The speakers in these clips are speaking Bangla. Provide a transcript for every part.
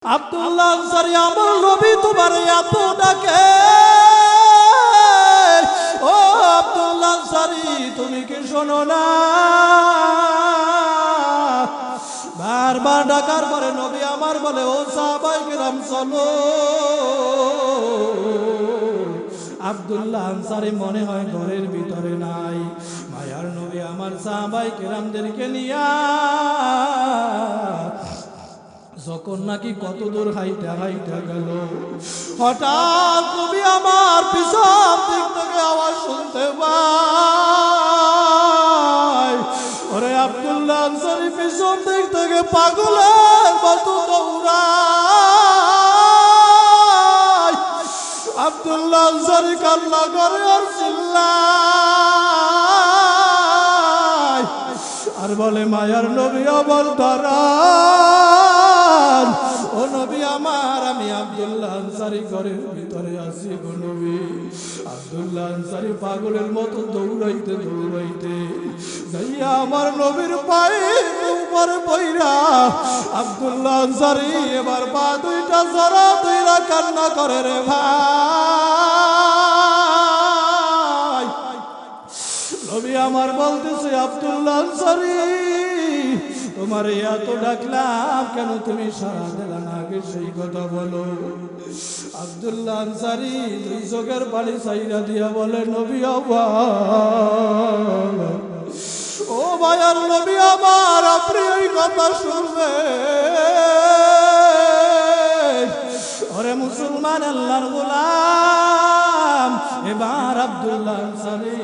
আব্দুল্লাহ আনসারী আমার নবী তোমার এত ডাকে, ও আব্দুল্লাহ আনসারী তুমি কি শোনো না? বারবার ডাকার পরে নবী আমার বলে, ও সাহাবায়ে কেরাম চলো। আব্দুল্লাহ আনসারী মনে হয় ঘরের ভিতরে নাই। মায়ার নবী আমার সাহাবায়ে কেরামদেরকে নিয়া যখন নাকি কত দূর হাইটা হাইটা গেল, হঠাৎ নবী আমার পিছন দিক থেকে আওয়াজ শুনতে পাই, ওরে আব্দুল্লাহ আনসারী পিছন দিক থেকে পাগলের মতো দৌড়ায়। আব্দুল্লাহ আনসারী কান্না করে আর চিল্লায় আর বলে, মায়ার নবী আমার দাঁড়ান, ও নবী আমার, আমি আব্দুল্লাহ আনসারী ঘরের ভিতরে আছি গো নবী। আব্দুল্লাহ আনসারী পাগলের মতো দৌড়াইতে দৌড়াইতে যাইয়া আমার নবীর পায়ের উপরে পইরা আব্দুল্লাহ আনসারী এবার পা দুইটা জড়া দুইরা কান্না করে রে ভাই। নবী আমার বলতেছে, আব্দুল্লাহ আনসারী তোমার এত ডাকলাম কেন তুমি সাড়া দিলা না? আগে সেই কথা বলো। আব্দুল্লাহ আনসারী দুই চোখের পানি চাইরা দিয়া বলে, নবী আমার, ও মায়ার নবী আমার, আপনি ওই কথা শুনবেন। ওরে মুসলমান আল্লাহর গোলাম, এবার আব্দুল্লাহ আনসারী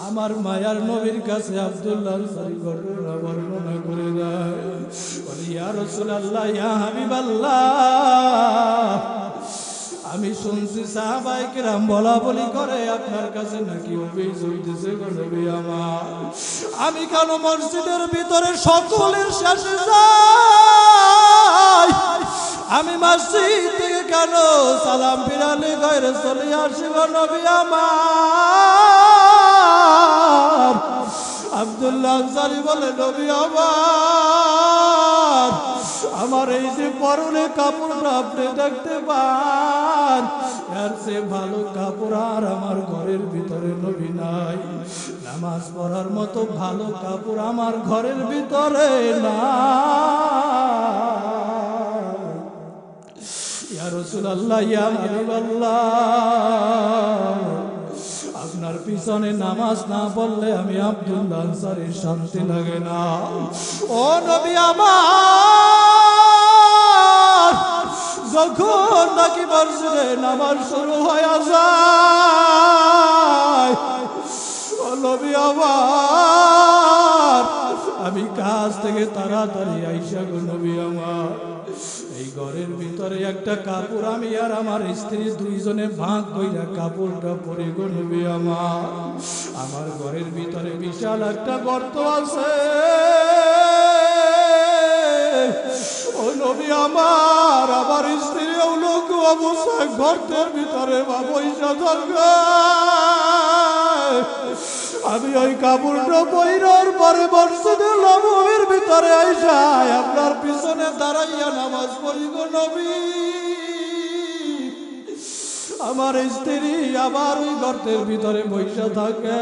আমার মায়ার নবীর কাছে আব্দুল্লাহ আনসারী ঘটনা বর্ণনা করে দেয়। বলে, ইয়া রাসূলুল্লাহ, ইয়া হাবিবাল্লাহ, আমি শুনছি সাহাবায়ে কেরাম বলা বলি করে আপনার কাছে নাকি অভিযোগ দিছে গো নবী আমার। আমি কেন মসজিদের ভিতরে সকলের শেষে যাই? আমি মসজিদ থেকে কেন সালাম ফিরালে ঘরে চলে আসি গো নবী আমার? আব্দুল্লাহ আনসারী বলে, নবী আমার, আমার এই যে পরনে কাপড়টা আপনি দেখতে পান, এর চেয়ে ভালো কাপড় আর আমার ঘরের ভিতরে নবী নাই। নামাজ পড়ার মতো ভালো কাপড় আমার ঘরের ভিতরে নাই। ইয়া রাসূলুল্লাহ, ইয়া হাবিবাল্লাহ, আপনার পিছনে নামাজ না পড়লে আমি আব্দুল্লাহ আনসারীর শান্তি লাগে না। ও নবী আমার, যখন নাকি মসজিদে নামাজ শুরু হয়ে যায়, ও নবী আমার, আমি কাজ থেকে তাড়াতাড়ি আইসা গো নবী আমার, এই ঘরের ভিতরে একটা কাপড় আমি আর আমার স্ত্রী দুইজনে ভাগ কইরা কাপড়টা পরে গো নবী আমার ঘরের ভিতরে বিশাল একটা গর্ত আছে। ও নবী আমার, আমার স্ত্রী লোক অবস্থায় গর্তের ভিতরে বইসা থাকবে। আমি ওই কাপড়টা পইরার পরে মসজিদে নববীর ভিতরে আইসা আপনার পিছনে দাঁড়াইয়া নামাজ পড়ি গো নবী। আমার স্ত্রী আবার ওই গর্তের ভিতরে বইসা থাকে।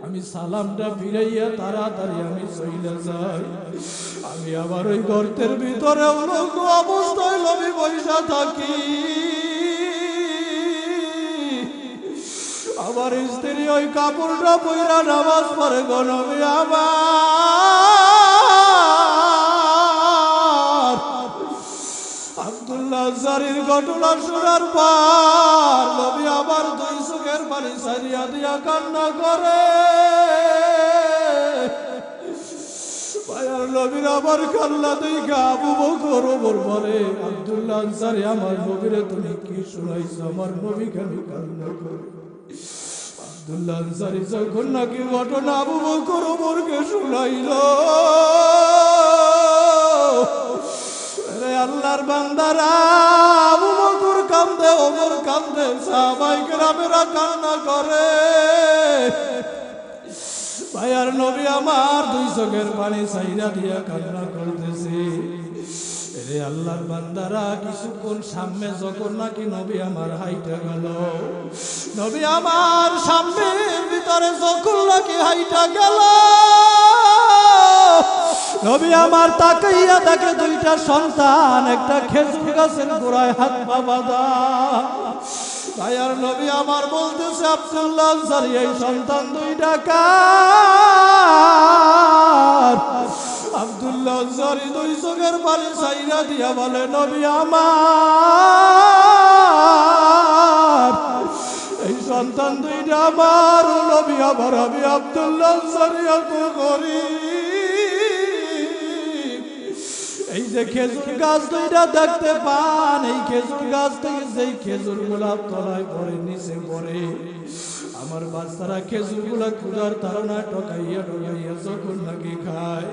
আমি সালামটা ফিরাইয়া তাড়াতাড়ি আমি চইলা যাই। আমি আবার ওই গর্তের ভিতরে লোক অবস্থায় নবী বইসা থাকি। আমার স্ত্রী ওই কাপড়টা পইরা নামাজ পড়ে গো নবী আমার। আব্দুল্লাহ আনসারীর ঘটনা শোনার পর নবী আমার দুই চোখের পানি ছাড়িয়া দিয়া কান্না করে। মায়ার নবীর আমার কান্না দেখা আবু বকর ওমর বলে, আব্দুল্লাহ আনসারী আমার নবীরে তুমি কি শুনাইছো? আমার নবী কেন কান্না করে? আব্দুল্লাহ আনসারী যখন নাকি ঘটনা আবু বকর ওমরকে শুনাইল, আল্লাহর বান্দারা, আবু বকর কান্দে, ওমর কান্দে, সাহাবায়ে কেরামেরা কান্না করে। ভাইয়ার নবী আমার দুই চোখের পানি চাইরা দিয়া কান্না করতেছে। রে আল্লাহর বান্দারা, কিছুক্ষণ সামনে যখন নাকি নবী আমার হাইটা গেল, নবী আমার সামনের ভিতরে যখন নাকি হাইটা গেল, নবী আমার তাকাইয়া দেখে দুইটা সন্তান একটা খেজুর গাছের গোড়ায় হাত পা বাঁধা। ভাইয়ার নবী আমার বলতেছে, আব্দুল্লাহ আনসারী, এই সন্তান দুইটা কার? আব্দুল্লাহ আনসারী দুই চোখের পানি ছাইরা দিয়া বলে, নবী আমার এই সন্তান দুইটা আমার। নবী আমার, আমি আব্দুল্লাহ আনসারী এত গরীব, এই যে খেজুর গাছ দুইটা দেখতে পান, এই খেজুর গাছ থেকে যেই খেজুর গুলা তলায় পড়ে নিচে পড়ে, আমার বাচ্চারা খেজুর গুলা ক্ষুধার তাড়না টকাইয়া টকাইয়া যখন নাকি খায়,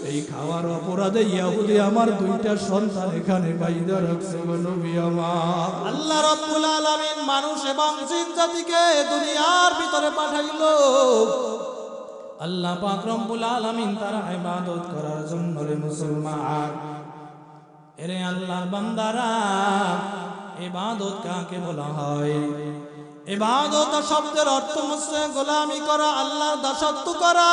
এই খাওয়ার অপরাধে ইহুদি আমার দুইটা সন্তান এখানে বাইদা রাখছে। নবী আমার, আল্লাহ রাব্বুল আলামিন মানুষ এবং জিন জাতিকে দুনিয়ার ভিতরে পাঠাইলো। আল্লাহ পাক রব্বুল আলামিন তারা ইবাদত করার জন্য রে মুসলমান। এরে আল্লাহর বান্দারা, ইবাদত কাকে বলা হয়? ইবাদত শব্দের অর্থ হচ্ছে গোলামি করা, আল্লাহর দাসত্ব করা।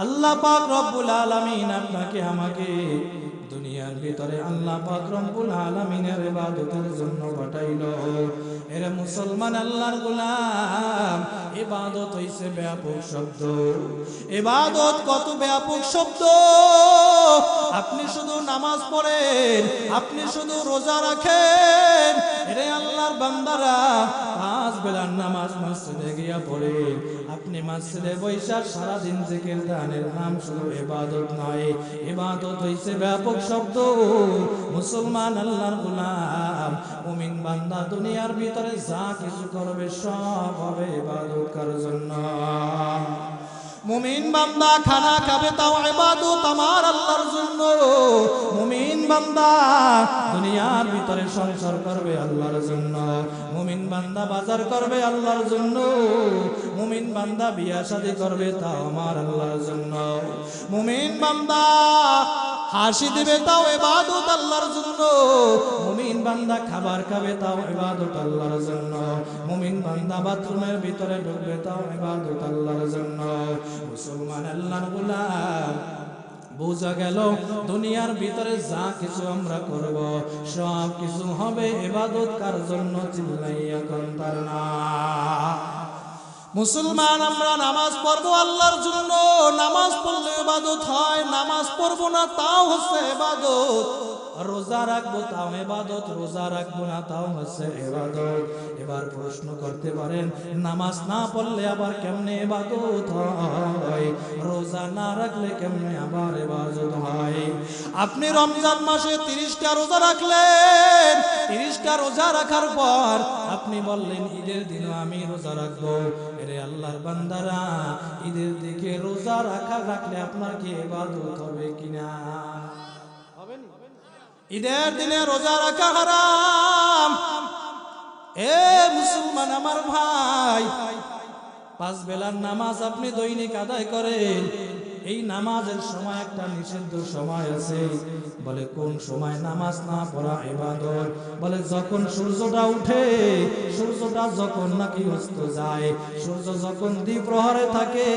আল্লাহ পাক রব্বুল আলামিন আপনাকে আমাকে দুনিয়ার ভিতরে আল্লাহ পাক রব্বুল আলামিনের ইবাদতের জন্য পাঠাইলো। এরে মুসলমান, আল্লাহর গোলাম, ইবাদত হইছে ব্যাপক শব্দ। ইবাদত কত ব্যাপক শব্দ! আপনি শুধু নামাজ পড়েন, আপনি শুধু রোজা রাখেন, এরে আল্লাহর বান্দারা, পাঁচ বেলার নামাজ মসজিদে গিয়া পড়েন, আপনি মসজিদে বৈশা সারাদিন জিকির দানের নাম শুধু ইবাদত নয়, ইবাদত হইছে ব্যাপক শব্দ। মুসলমান, আল্লাহর গোলাম, মুমিন বান্দা দুনিয়ার ভিতরে যা কিছু করবে সব হবে ইবাদত করার জন্য। মুমিন বান্দা খানা খাবে তাও ইবাদত আমার আল্লাহর জন্য। মুমিন বান্দা দুনিয়ার ভিতরে সংসার করবে আল্লাহর জন্য। মুমিন বান্দা বাজার করবে আল্লাহর জন্য। মুমিন বান্দা বিয়া শাদী করবে তাও আমার আল্লাহর জন্য। মুমিন বান্দা হাসি দিবে তাও ইবাদত আল্লাহর জন্য। মুমিন বান্দা খাবার খাবে তাও ইবাদত আল্লাহর জন্য। মুমিন বান্দা বাথরুমের ভিতরে ঢুকবে তাও ইবাদত আল্লাহর জন্য। মুসলমান, আল্লাহর গোলাম, বোঝা গেল দুনিয়ার ভিতরে যা কিছু আমরা করব সব কিছু হবে ইবাদত কার জন্য? চিল্লাইয়া কোন তার না। মুসলমান, আমরা নামাজ পড়বো আল্লাহর জন্য। নামাজ পড়লে ইবাদত হয়, নামাজ পড়বো না তাও হচ্ছে ইবাদত। রোজা রাখবো তাও ইবাদত, রোজা রাখবো না তাও হচ্ছে ইবাদত। এবার প্রশ্ন করতে পারেন, নামাজ না পড়লে আবার কেমনে ইবাদত হয়? রোজা না রাখলে কেমনে আবার ইবাদত হয়? আপনি রমজান মাসে 30টা রোজা রাখলেন, 30টা রোজা রাখার পর আপনি বললেন ঈদের দিনও আমি রোজা রাখবো। এরে আল্লাহর বান্দারা, ঈদের দিকে রোজা রাখলে আপনার কি ইবাদত হবে কিনা? ঈদের দিনে রোজা রাখা হারাম। এ মুসলমান আমার ভাই, পাঁচ বেলার নামাজ আপনি দৈনিক আদায় করেন, এই নামাজের সময় একটা নিষিদ্ধ সময় আছে। বলে কোন সময় নামাজ না পড়া ইবাদত? বলে যখন সূর্যটা উঠে, সূর্যটা যখন নাকি অস্ত যায়, সূর্য যখন দ্বিপ্রহরে থাকে,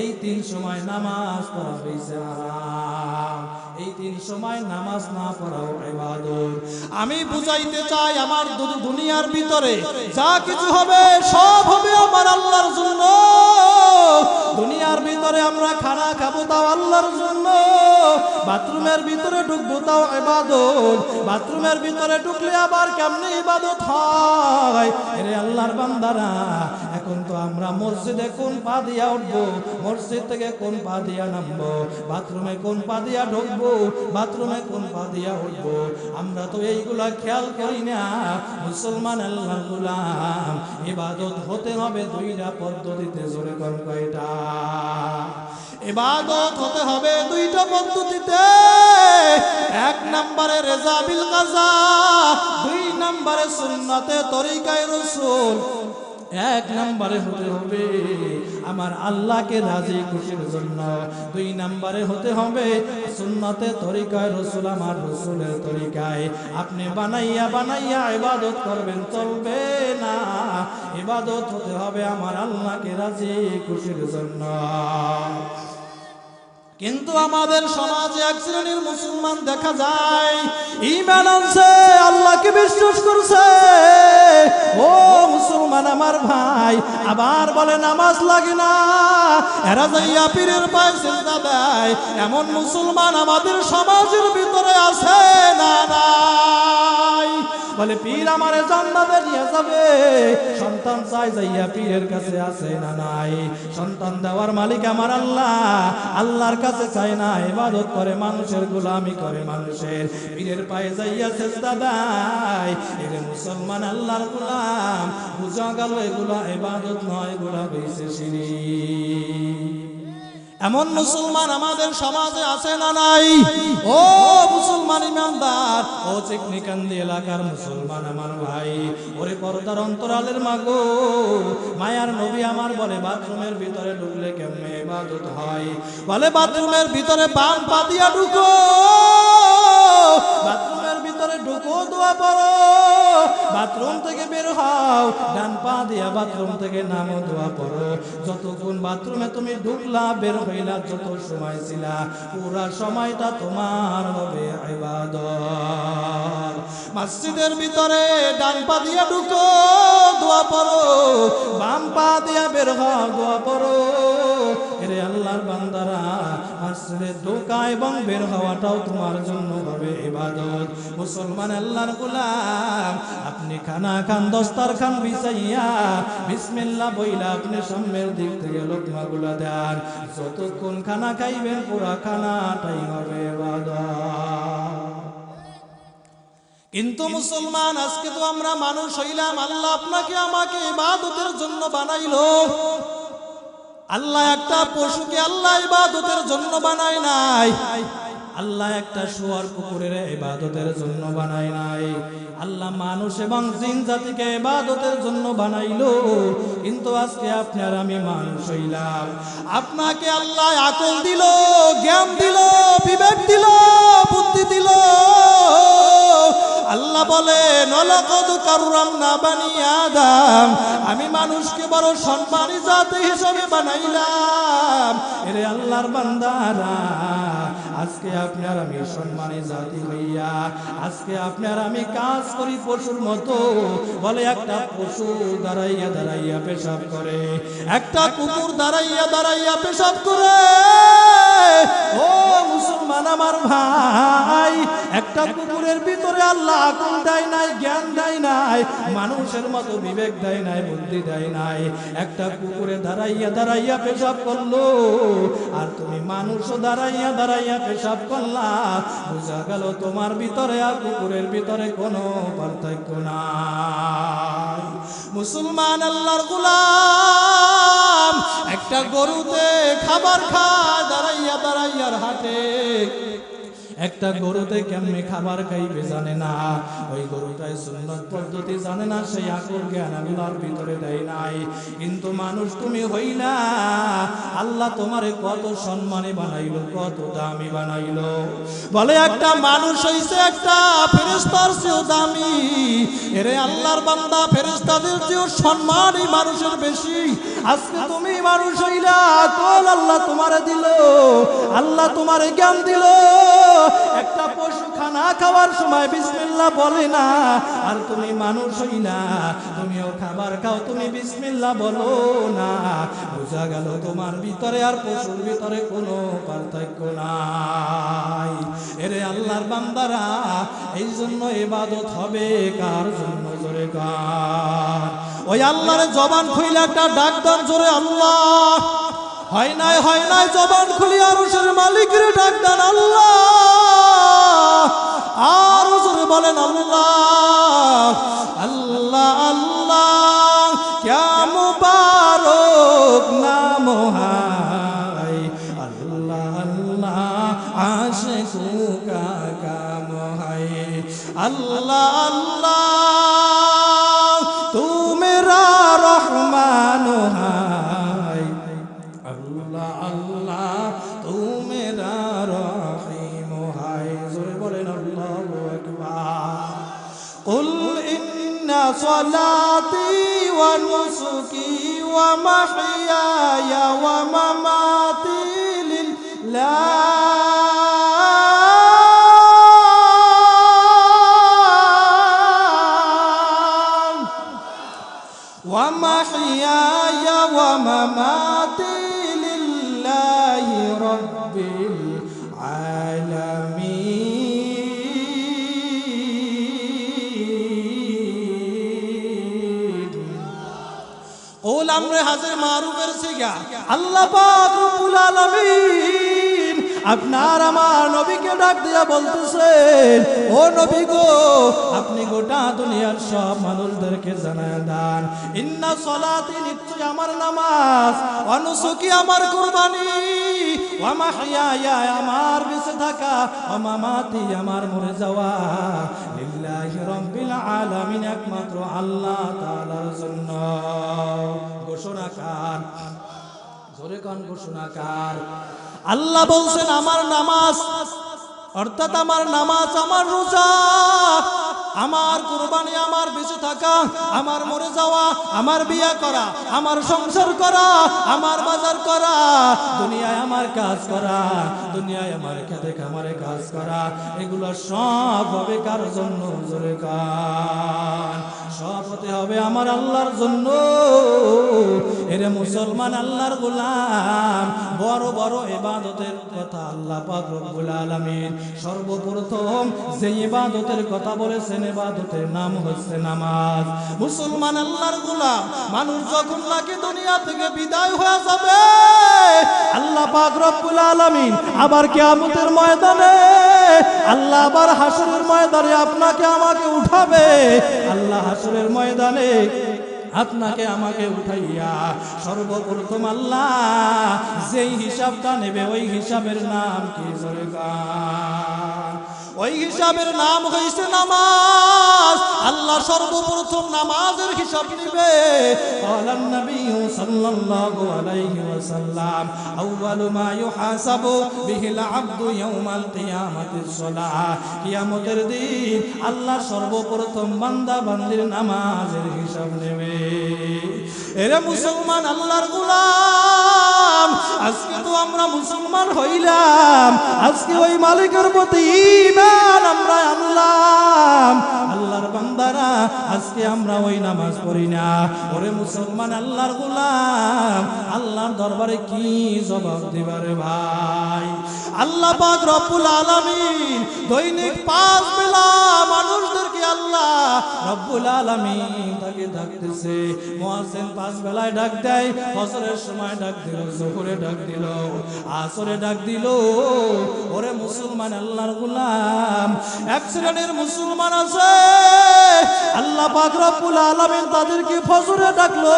এই 3 সময় নামাজ পড়া হইছে হারাম। এই 3 সময় নামাজ না পড়াও ইবাদত। আমি বুঝাইতে চাই, আমার দুনিয়ার ভিতরে যা কিছু হবে সব হবে আমার আল্লাহর জন্য। দুনিয়ার ভিতরে আমরা খানা খাবো তাও আল্লাহর জন্য। বাথরুমের ভিতরে ঢুকবো তাও ইবাদত। বাথরুমের ভিতরে ঢুকলে আবার কেমনে ইবাদত হয়? এরে আল্লাহর বান্দারা, এখন তো আমরা মসজিদে কোন পা দিয়া উঠবো, মসজিদ থেকে কোন পা দিয়া নামবো, বাথরুমে কোন পা দিয়া ঢুকবো, বাথরুমে কোন পা দিয়া উঠবো, আমরা তো এইগুলা খেয়াল করি না। মুসলমান, আল্লাহর গোলাম, ইবাদত হতে হবে 2টা পদ্ধতিতে। জোরে কোন কয়টা? ইবাদত হতে হবে 2টা পদ্ধতিতে। 1 নম্বরে রেজা বিল কাজা, 2 নম্বরে সুন্নতে তরিকায়ে রাসূল। এক নম্বরে হতে হবে আমার আল্লাহকে রাজি খুশির জন্য, দুই নম্বরে হতে হবে সুন্নতে তরিকায় রাসূল, আমার রাসূলের তরিকায় আপনি বানাইয়া বানাইয়া ইবাদত করবেন, চলবে না। ইবাদত হতে হবে আমার আল্লাহকে রাজি খুশির জন্য। কিন্তু আমাদের সমাজে এক শ্রেণীর মুসলমান দেখা যায় ঈমান আনছে, আল্লাহকে বিশ্বাস করছে, ও মুসলমান আমার ভাই, আবার বলে নামাজ লাগে না, এরা যাইয়া পীরের পায়ে সিজদা দেয়। এমন মুসলমান আমাদের সমাজের ভিতরে আছে না নাই? বলে পীর আমারে জান্নাতে নিয়ে যাবে, সন্তান চাই যাইয়া পীরের কাছে আছে না নাই? সন্তান দেওয়ার মালিক আমার আল্লাহ, আল্লাহর কাছে চায় না, ইবাদত করে মানুষের, গোলামি করে মানুষের, পীরের পায়ে যাইয়া সিজদা দেয়। এরে মুসলমান আল্লাহর গোলাম, বুঝা গেল এগুলা ইবাদত নয়, এগুলা হইছে শিরক। এমন মুসলমান আমাদের সমাজে আছে না নাই? ও মুসলমান ইমানদার, ও চিকনিকান্দি এলাকার মুসলমান আমার ভাই, ওরে পর্দার অন্তরালের মাগো, মায়ার নবী আমার বলে বাথরুমের ভিতরে ঢুকলে কেমনে ইবাদত হয়? বলে বাথরুমের ভিতরে বাম পা দিয়া ঢুকো, বাথরুমের ভিতরে ঢুকো, দোয়া পড়ো, বাথরুম থেকে বের হও, ডান পা দিয়া বাথরুম থেকে নামো, দোয়া পড়ো। যতক্ষণ বাথরুমে তুমি ঢুকলা বের হইলা, যত সময় ছিলা, পুরা সময়টা তোমার হবে ইবাদত। মসজিদের ভিতরে ডান পা দিয়া ঢুকো, দোয়া পড়ো, বাম পা দিয়া বের হও, দোয়া পড়ো। এরে আল্লাহর বান্দারা, মসজিদে ঢোকা এবং বের হওয়াটাও তোমার জন্য হবে ইবাদত। মুসলমান আল্লাহর গোলাম, আপনি খানা খান, দস্তারখান বিছাইয়া বিসমিল্লাহ বইলা আপনি সামনের দিক থেকে লোকমাগুলা দেন, যতক্ষণ খানা খাইবেন পুরা খানাটাই হবে ইবাদত। কিন্তু মুসলমান, আজকে তো আমরা মানুষ হইলাম, আল্লাহ আপনাকে আমাকে ইবাদতের জন্য বানাইলো। আল্লাহ একটা পশুকে আল্লাহ ইবাদতের জন্য বানায় নাই, আল্লাহ একটা শুয়োর কুকুরের ইবাদতের জন্য বানায় নাই, আল্লাহ মানুষ এবং জিন জাতিকে ইবাদতের জন্য বানাইলো। কিন্তু আজকে আপনি আর আমি মানুষ হইলাম, আপনাকে আল্লাহ আকল দিল, জ্ঞান দিল, বিবেক দিল, বুদ্ধি দিল। আল্লাহ বলেন ওয়ালাকাদ কাররামনা বানি আদম, আমি মানুষকে বড় সম্মানী জাতি হিসেবে বানাইলাম। এরে আল্লাহর বান্দারা, আজকে আপনি আর আমি সম্মানী জাতি হইয়া আজকে আপনি আর আমি কাজ করি পশুর মতো। বলে একটা পশু দাঁড়াইয়া দাঁড়াইয়া পেশাব করে, একটা কুকুর দাঁড়াইয়া দাঁড়াইয়া পেশাব করে। ও মুসলমান আমার ভাই, একটা কুকুরের ভিতরে আল্লাহ আকল দেয় নাই, জ্ঞান দেয় নাই, মানুষের মতো বিবেক দেয় নাই, বুদ্ধি দেয় নাই। একটা কুকুরে দাঁড়াইয়া দাঁড়াইয়া পেশাব করলো, আর তুমি মানুষও দাঁড়াইয়া দাঁড়াইয়া পেশাব করলা। বোঝা গেল তোমার ভিতরে আর কুকুরের ভিতরে কোনো পার্থক্য নাই। মুসলমান আল্লাহর গোলাম, একটা গরুতে খাবার খায় দাঁড়াইয়া দাঁড়াইয়ার হাটে, একটা গরুতে কেমনে খাবার খাইবে জানে না, ওই গরুটাই সুন্নাত পদ্ধতি জানে না, সেই আকল জ্ঞান আল্লাহর ভিতরে দেয় নাই। কিন্তু মানুষ তুমি হইলা, আল্লাহ তোমারে কত সম্মানে বানাইলো, কত দামি বানাইলো। বলে একটা মানুষ হইছে একটা ফেরেশতার চেয়েও দামি। এরে আল্লাহর বান্দা, ফেরেশতাদের চেয়েও সম্মান এই মানুষের বেশি। আজকে তুমি মানুষ হইলা, আকল আল্লাহ তোমারে দিল, আল্লাহ তোমারে জ্ঞান দিল। একটা পশু খানা খাওয়ার সময় বিসমিল্লাহ বলে না, আর তুমি মানুষ হইলা, তুমিও খাবার খাও, তুমি বিসমিল্লাহ বলো না। বোঝা গেল তোমার ভিতরে আর পশুর ভিতরে কোনো পার্থক্য নাই। এরে আল্লাহর বান্দারা, এই জন্য ইবাদত হবে কার জন্য? জোরে কার? ওই আল্লাহর জবান খুইলে একটা ডাক দান জোরে আল্লাহ। হয় নাই হয় নাই, জবান খুলি আরশের মালিকের ডাক দেন আল্লাহ। আর জোরে বলেন আল্লাহ আল্লাহ আল্লাহ। क्या मुबारक नाम है अल्लाह अल्लाह, आशिकों का काम है अल्लाह अल्लाह। तू मेरा रहमान ইন্না সলাতি ওয়া নুসুকি ওয়া মাহইয়ায়া ওয়া মামাতি লিল্লাহ ওয়া মাহইয়ায়া ওয়া মামাতি লিল্লাহি রাব্বিল আলামিন। قول امر حاضر معروف رسিগা আল্লাহ পাক রব্বুল আলামিন আপনার আমার নবীকে ডাক দিয়া বলতেছেন, ও নবী গো, আপনি গোটা দুনিয়ার সব মানুষদেরকে জানায় দেন, ইন্না সলাতি, নিশ্চয় আমার নামাজ, ওয়া নুসুকি, আমার কুরবানি, ওয়া মাহইয়ায়া, আমার বেঁচে থাকা, ওয়া মামাতি, আমার মরে যাওয়া, লিল্লাহি রাব্বিল আলামিন, একমাত্র আল্লাহ তাআলার জন্য। ঘোষণাকার, জোরে কান ঘোষণাকার। আল্লাহ বলছেন আমার নামাজ, অর্থাৎ আমার নামাজ, আমার রোজা, আমার কুরবানি, আমার বেঁচে থাকা, আমার মরে যাওয়া, আমার বিয়ে করা, আমার সংসার করা, আমার বাজার করা, দুনিয়ায় আমার কাজ করা, দুনিয়ায় আমার খেতে খামারে কাজ করা, এগুলো সব হবে কার জন্য? জোরে কান। সব হতে হবে আমার আল্লাহর জন্য। এরে মুসলমান, আল্লাহর গোলাম, বড় বড় ইবাদতের কথা আল্লাহ পাক রব্বুল আলামিন সর্বপ্রথম যে ইবাদতের কথা বলেছেন, ইবাদতের নাম হচ্ছে নামাজ। মুসলমান, আল্লাহর গোলাম, মানুষ যখন নাকি দুনিয়া থেকে বিদায় হয়ে যাবে, আল্লাহ পাক রব্বুল আলামিন আবার কিয়ামতের ময়দানে, আল্লাহ আবার হাসরের ময়দানে আপনাকে আমাকে উঠাবে। আল্লাহ হাসরের ময়দানে আপনাকে আমাকে উঠাইয়া সর্বপ্রথম আল্লাহ যেই হিসাবটা নেবে, ওই হিসাবের নাম কি? জোরে কান। ওই হিসাবের নাম হইছে নামাজ। আল্লাহ সর্বপ্রথম নামাজের হিসাব নিবে। ক্বালান নবী সাল্লাল্লাহু আলাইহি ওয়াসাল্লাম, আউয়ালু মা ইউহাসাবু বিহিল আবদু ইয়াউমাল কিয়ামাতিস সালাহ। কিয়ামতের দিন আল্লাহ সর্বপ্রথম বান্দা বান্দির নামাজের হিসাব নেবে। এরে মুসলমান, আল্লাহর গোলাম, আজকে তো আমরা মুসলমান হইলাম, আজকে ওই মালিকের প্রতি ঈমান আমরা আনলাম। আল্লাহর বান্দারা, আজকে আমরা ওই নামাজ পড়ি না। ওরে মুসলমান, আল্লাহর গোলাম, আল্লাহর দরবারে কি জবাব দিবারে ভাই? আল্লাহ পাক রব্বুল আলামিন দৈনিক 5 বেলা মানুষদেরকে আল্লাহ রব্বুল আলামিন তাকে ডাকতেছে। মুয়াজ্জিন 5 বেলায় ডাক দেয়। ফজরের সময় ডাক দিল, যোহরে ডাক দিল, আসরে ডাক দিল। ওরে মুসলমান, আল্লাহর গোলাম, এক শ্রেণীর মুসলমান আছে, আল্লাহ পাক রব্বুল আলামিন তাদেরকে ফজরে ডাকলো,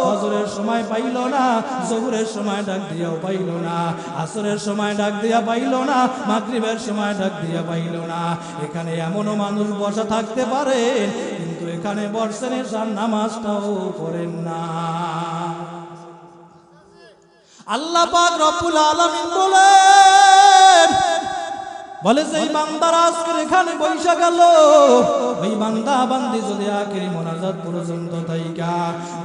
ফজরের সময় পাইল না, যোহরের সময় ডাক দিয়াও পাইল না, আসরের সময় ডাক দিয়া পাইল না, মাগরিবের সময় ডাক দিয়া পাইল না। এখানে এমনও মানুষ বসা থাকতে পারে, কিন্তু এখানে বসছেন, এশার নামাজটাও পড়েন না। আল্লাহ পাক রব্বুল আলামিন বলে যে বান্দারা আজকে এখানে বৈশা গেল, ওই বান্দা বান্দি যদি আখেরি মোনাজাত পর্যন্ত থাইকা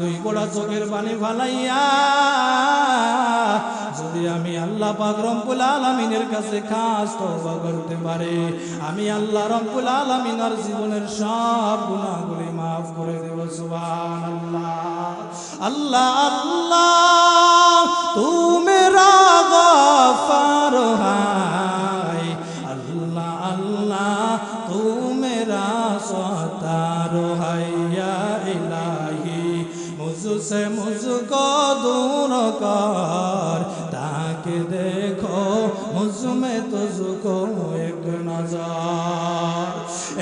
2 গোড়া চোখের পানি ফালাইয়া যদি আমি আল্লাহ পাক রব্বুল আলামিনের কাছে খাস তওবা করতে পারে, আমি আল্লাহ রব্বুল আলামিন আর জীবনের সব গুনাহগুলি maaf করে দেব। সুবহানাল্লাহ। আল্লাহ আল্লাহ তু মেরা গফার হায়, আল্লাহ আল্লাহ তু মেরা সত্তার হায়, ইয়া ইলাহি মুঝসে মুঝকো दूर कर, ताकि देखो मुझमें तुझको एक नजर।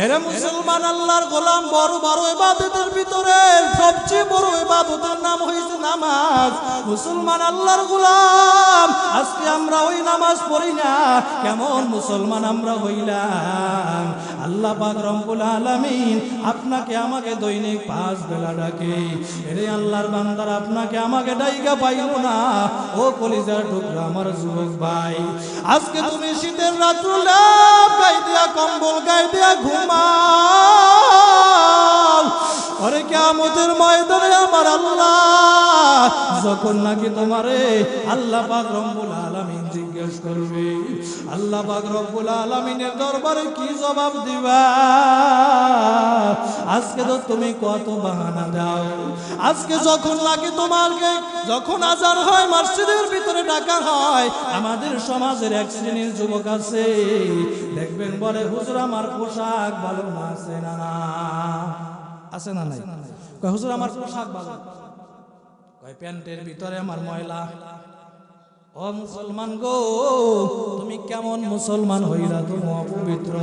এরে মুসলমান, আল্লাহর গোলাম, বড় বড় ইবাদতের ভিতরে সবচেয়ে বড় ইবাদতের নাম হইছে নামাজ। মুসলমান, আল্লাহর গোলাম, আজকে আমরা ওই নামাজ পড়ি না। কেমন মুসলমান আমরা হইলাম? আল্লাহ পাক রব্বুল আলামিন আপনাকে আমাকে দৈনিক 5 বেলা ডাকে। এরে আল্লাহর বান্দারা, আপনাকে আমাকে ডাইকা পাইল না। ও কলিজার টুকরা আমার যুবক ভাই, আজকে তুমি শীতের রাত্রে গায়ে দিয়া কম্বল গায়ে দিয়া ঘুমাও, কিয়ামতের ময়দানে আমার আল্লাহ যখন নাকি তোমারে আল্লাহ পাক রব্বুল আলামিন জিজ্ঞেস করবে, আল্লাহ পাক রব্বুল আলামিনের দরবারে কি জবাব দিবা? আজকে তো তুমি কত বাহানা দাও। আজকে যখন নাকি তোমাকে যখন আজান হয় মসজিদের ভিতরে ডাকা হয়, আমাদের সমাজের এক শ্রেণীর যুবক আছে, দেখবেন বলে হুজুর আমার পোশাক ভালো না, আছে না না আছে না নাই? কয় হুজুর আমার পোশাক ভালো, কয় প্যান্টের ভিতরে আমার ময়লা। ও মুসলমান গো, তুমি কেমন মুসলমান হইলা? তুমি অপবিত্র।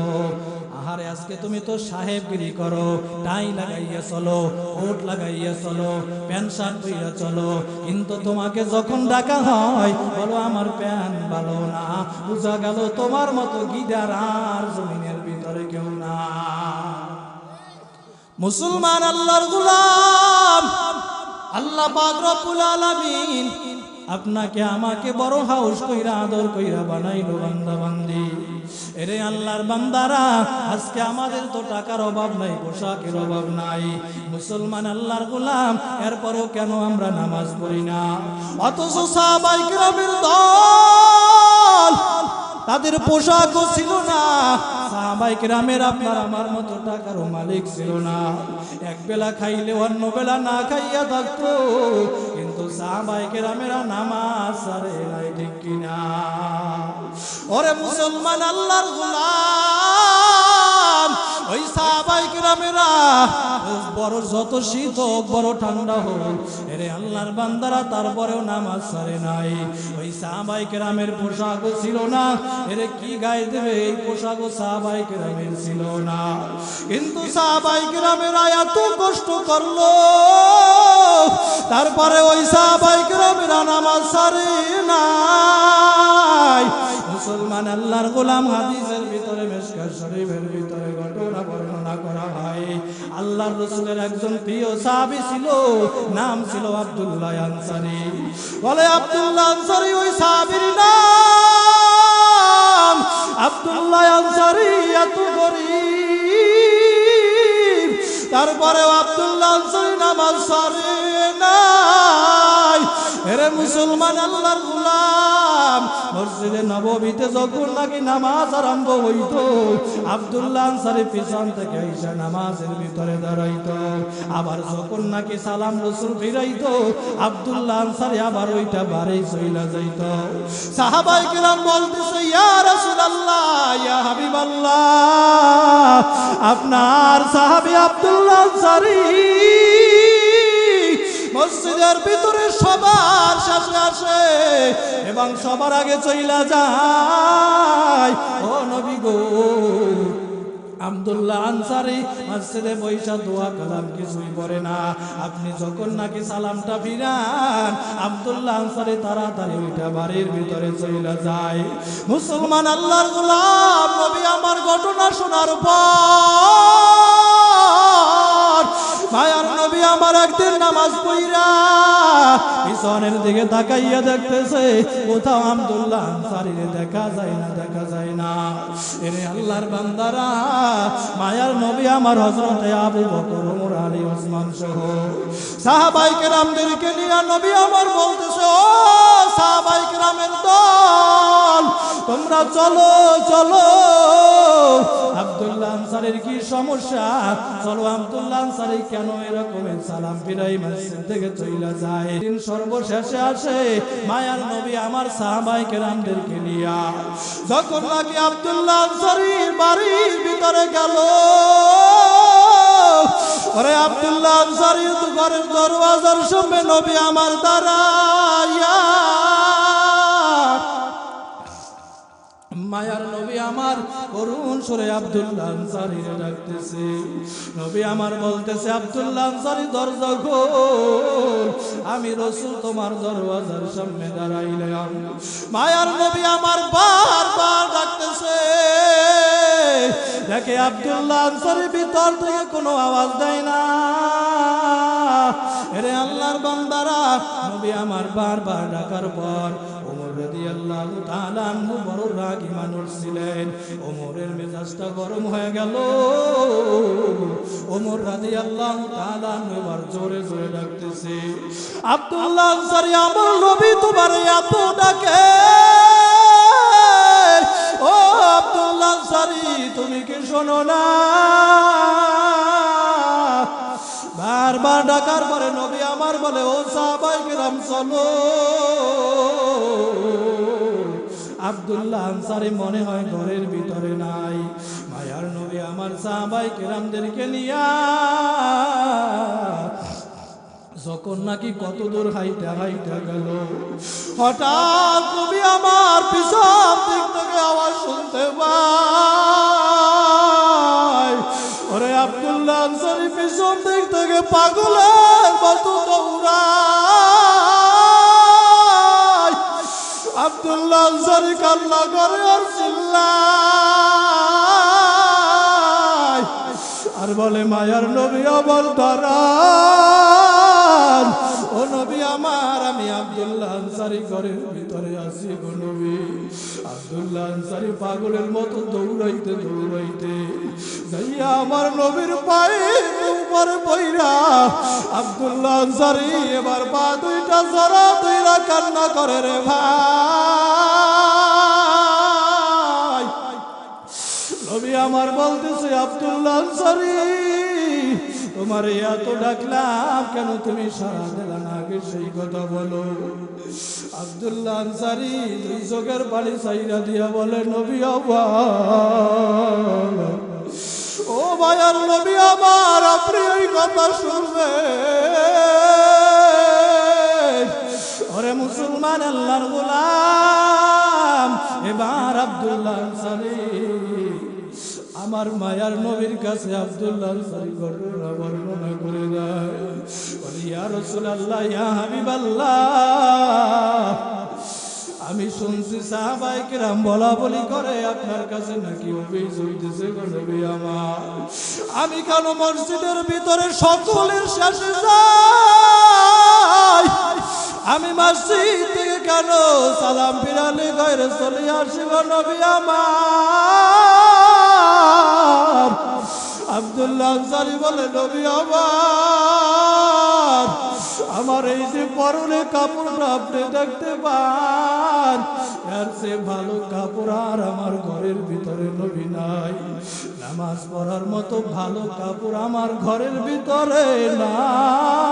আহারে আজকে তুমি তো সাহেবগিরি করো, টাই লাগাইয়া চলো, কোট লাগাইয়া চলো, প্যান্ট শার্ট পইরা চলো, কিন্তু তোমাকে যখন ডাকা হয় বলো আমার প্যান্ট ভালো না। বুঝা গেল তোমার মতো গিদার আর জমিনের ভিতরে কেউ না। মুসলমান আল্লাহর গোলাম, আল্লাহ পাক রব্বুল আলামিন আপনাকে আমাকে বড় হাউস কইরা আদর কইরা বানাইলো বান্দা বান্দি। এরে আল্লাহর বান্দারা, আজকে আমাদের তো টাকার অভাব নাই, পোশাকের অভাব নাই, মুসলমান আল্লাহর গোলাম, এরপরও কেন আমরা নামাজ পড়ি না? অথচ সাহাবায়ে কেরামের দল, তাদের পোশাকও ছিল না। সাহাবায়ে কেরামের আপনার আমার মতো টাকারও মালিক ছিল না। এক বেলা খাইলে অন্য বেলা না খাইয়া থাকতো, কিন্তু সাহাবায়ে কেরামেরা নামাজ ছাড়ে নাই, ঠিক কিনা? ওরে মুসলমান আল্লাহর গোলাম, ওই সাহাবায়ে কেরামেরা বড় যত শীত হোক, বড় ঠান্ডা হোক, এরে আল্লাহর বান্দারা তারপরেও নামাজ ছাড়ে নাই। ওই সাহাবায়ে কেরামের পোশাকও ছিল না, এরে কি গায়ে দেবে? এই পোশাকও সাহাবায়ে কেরামের ছিল না, কিন্তু সাহাবায়ে কেরামেরা এত কষ্ট করলো, তারপরে ওই সাহাবায়ে কেরামেরা নামাজ ছাড়ে নাই। মুসলমান আল্লাহর গোলাম, হাদিসের ভিতরে মিশকাত শরীফের ভিতরে ঘটনা বর্ণনা করা হয়, আল্লাহর রাসূলের একজন প্রিয় সাহাবী ছিল, নাম ছিল আব্দুল্লাহ আনসারী। বলে আব্দুল্লাহ আনসারী ওই সাহাবীর নাম। আব্দুল্লাহ আনসারী এত গরীব, তারপরেও আব্দুল্লাহ আনসারী নামাজ ছাড়ে নাই। এরে মুসলমান আল্লাহর গোলাম, মসজিদে নববীতে যখন নাকি নামাজ আরম্ভ হইতো, আব্দুল্লাহ আনসারী পিছন থেকে এসে নামাজের ভিতরে দাঁড়াইতো। আবার যখন নাকি সালাম রাসূল ফিরাইতো, আব্দুল্লাহ আনসারী আবার ওইটা বাড়ি চইলা যাইত। সাহাবায়ে কেরাম বলতেছে, ইয়া রাসূলুল্লাহ, ইয়া হাবিবাল্লাহ, আপনার সাহাবী আব্দুল্লাহ আনসারী মসজিদের ভিতরে সবার শেষে আসে এবং সবার আগে চইলা যায়। ও নবী গো, আব্দুল্লাহ আনসারী মসজিদে বৈশা দোয়া কালাম কিছুই পড়ে না। আপনি যখন নাকি সালামটা ফিরান, আব্দুল্লাহ আনসারী তাড়াতাড়ি ওইটা বাড়ির ভিতরে চইলা যায়। মুসলমান আল্লাহর গোলাম, নবী আমার ঘটনা শোনার পর মায়ার নবী আমার একদিন নামাজ পড়িরা পিছনের দিকে তাকাইয়া দেখতেছে, কোথাও আব্দুল্লাহ আনসারীরে দেখা যায় না, দেখা যায় না। এরে আল্লাহর বান্দারা, মায়ার নবী আমার হযরতে আবু বকর, ওমর, আলী, ওসমান সহ সাহাবায়ে কেরামদেরকে নিয়ে নবী আমার বলতেছে, ও সাহাবায়ে কেরামের দল, তোমরা চলো চলো, আব্দুল্লাহ আনসারীর কি সমস্যা? চলো, আব্দুল্লাহ আনসারী কেন এরকমের সালাম ফিরাই মসজিদ থেকে চইলা যায়? দিন সর্বশেষে আসে মায়ার নবী আমার সাহাবায়ে কেরামদেরকে নিয়া, যখন নাকি আব্দুল্লাহ আনসারীর বাড়ির ভিতরে গেল, ওরে আব্দুল্লাহ আনসারীর ঘরের দরওয়াজার সামনে নবী আমার দাঁড়াইয়া, মায়ার নবী আমার করুণ সুরে আব্দুল্লাহ আনসারীরে ডাকতেছে। নবী আমার বলতেছে, আব্দুল্লাহ আনসারী দরজা খোল, আমি রাসূল তোমার দরওয়াজার সামনে দাঁড়াইলাম। মায়ার নবী আমার বারবার ডাকতেছে, দেখে আব্দুল্লাহ আনসারী ভিতর থেকে কোনো আওয়াজ দেয় না। এরে আল্লাহর বান্দারা, নবী আমার বারবার ডাকার পর ওমর রাদিয়াল্লাহু তাআলা আনহু বড় রাগী মানুষ ছিলেন। ওমরের মেজাজটা গরম হয়ে গেল। ওমর রাদিয়াল্লাহু তাআলা আনহু এবার জোরে জোরে ডাকতেছে, আব্দুল্লাহ আনসারী, আমার নবী তোমার এত ডাকে। ও আব্দুল্লাহ আনসারী, তুমি কি শোনো না? বারবার ডাকার পরে নবী আমার বলে, ও সাহাবায়ে কেরাম চলো। আব্দুল্লাহ আনসারী মনে হয় ঘরের ভিতরে নাই। মায়ার নবী আমার সাহাবায়ে কেরামদেরকে নিয়া যখন নাকি কত দূর হাইটা হাইটা গেল, হঠাৎ নবী আমার পিছন দিক থেকে আওয়াজ শুনতে পাই। ওরে আব্দুল্লাহ আনসারী পিছন দিক থেকে পাগলের মতো দৌড়ায়। আব্দুল্লাহ আনসারী কান্না করে আর চিল্লায় আর বলে, মায়ার নবী আমার দাঁড়ান। ও নবী আমার, আমি আব্দুল্লাহ আনসারী ঘরের ভিতরে আছি গো নবী। আব্দুল্লাহ আনসারী পাগলের মতো দৌড়াইতে দৌড়াইতে যাইয়া আমার নবীর পায়ের উপরে পইরা আব্দুল্লাহ আনসারী এবার পা দুইটা জড়া দুইরা কান্না করে রে ভাই। নবী আমার বলতেছে, আব্দুল্লাহ আনসারী, তোমার এত ডাকলাম কেন, তুমি সাড়া দিলা না? আগে সেই কথা বলো। আব্দুল্লাহ আনসারী দুই চোখের পানি চাইরা দিয়া বলে, নবী আমার, ও মায়ার নবী আমার, আপনি এই কথা শুনবেন। ওরে মুসলমান আল্লাহর গোলাম, এবার আব্দুল্লাহ আনসারী আমার মায়ার নবীর কাছে আব্দুল্লাহ আনসারী ঘটনা বর্ণনা করে দেয়। বলে, ইয়া রাসূলুল্লাহ, ইয়া হাবিবাল্লাহ, আমি শুনছি সাহাবায়ে কেরাম বলা বলি করে আপনার কাছে নাকি অভিযোগ দিছে গো নবী আমার। আমি কেন মসজিদের ভিতরে সকলের শেষে যাই? আমি মসজিদ থেকে কেন সালাম ফিরালে ঘরে চলে আসি গো নবী আমার? আব্দুল্লাহ আনসারী বলে, নবী আমার, আমার এই যে পরনে কাপড়টা আপনি দেখতে পান, এর চেয়ে ভালো কাপড় আর আমার ঘরের ভিতরে নবী নাই। নামাজ পড়ার মতো ভালো কাপড় আমার ঘরের ভিতরে নাই।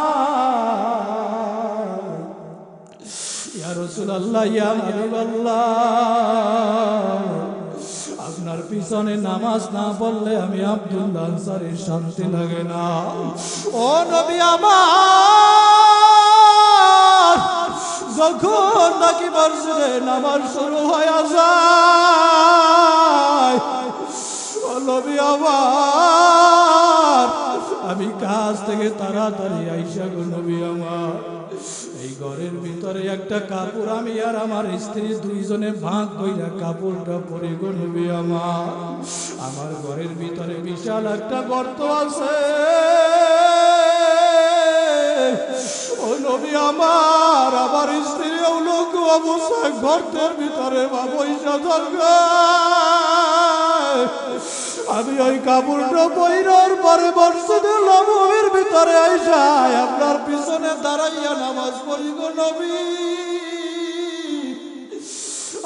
ইয়া রাসূলুল্লাহ, ইয়া হাবিবাল্লাহ, আপনার পিছনে নামাজ না পড়লে আমি আব্দুল্লাহ আনসারীর শান্তি লাগে না। ও নবী আমার, যখন নাকি মসজিদে নামাজ শুরু হয়ে যায়, ও নবী আমার, আমি কাজ থেকে তাড়াতাড়ি আইসা গো নবী আমার, এই ঘরের ভিতরে একটা কাপড় আমি আর আমার স্ত্রী দুইজনে ভাগ কইরা কাপড়টা পরে গো নবী আমার ঘরের ভিতরে বিশাল একটা গর্ত আছে। ও নবী আমার, আমার স্ত্রী লোক অবস্থায় গর্তের ভিতরে বইসা থাকবে। আমি ওই কাপড়টা পইরার পরে মসজিদে নববীর ভিতরে আইসা আপনার পিছনে দাঁড়াইয়া নামাজ পড়ি গো নবী।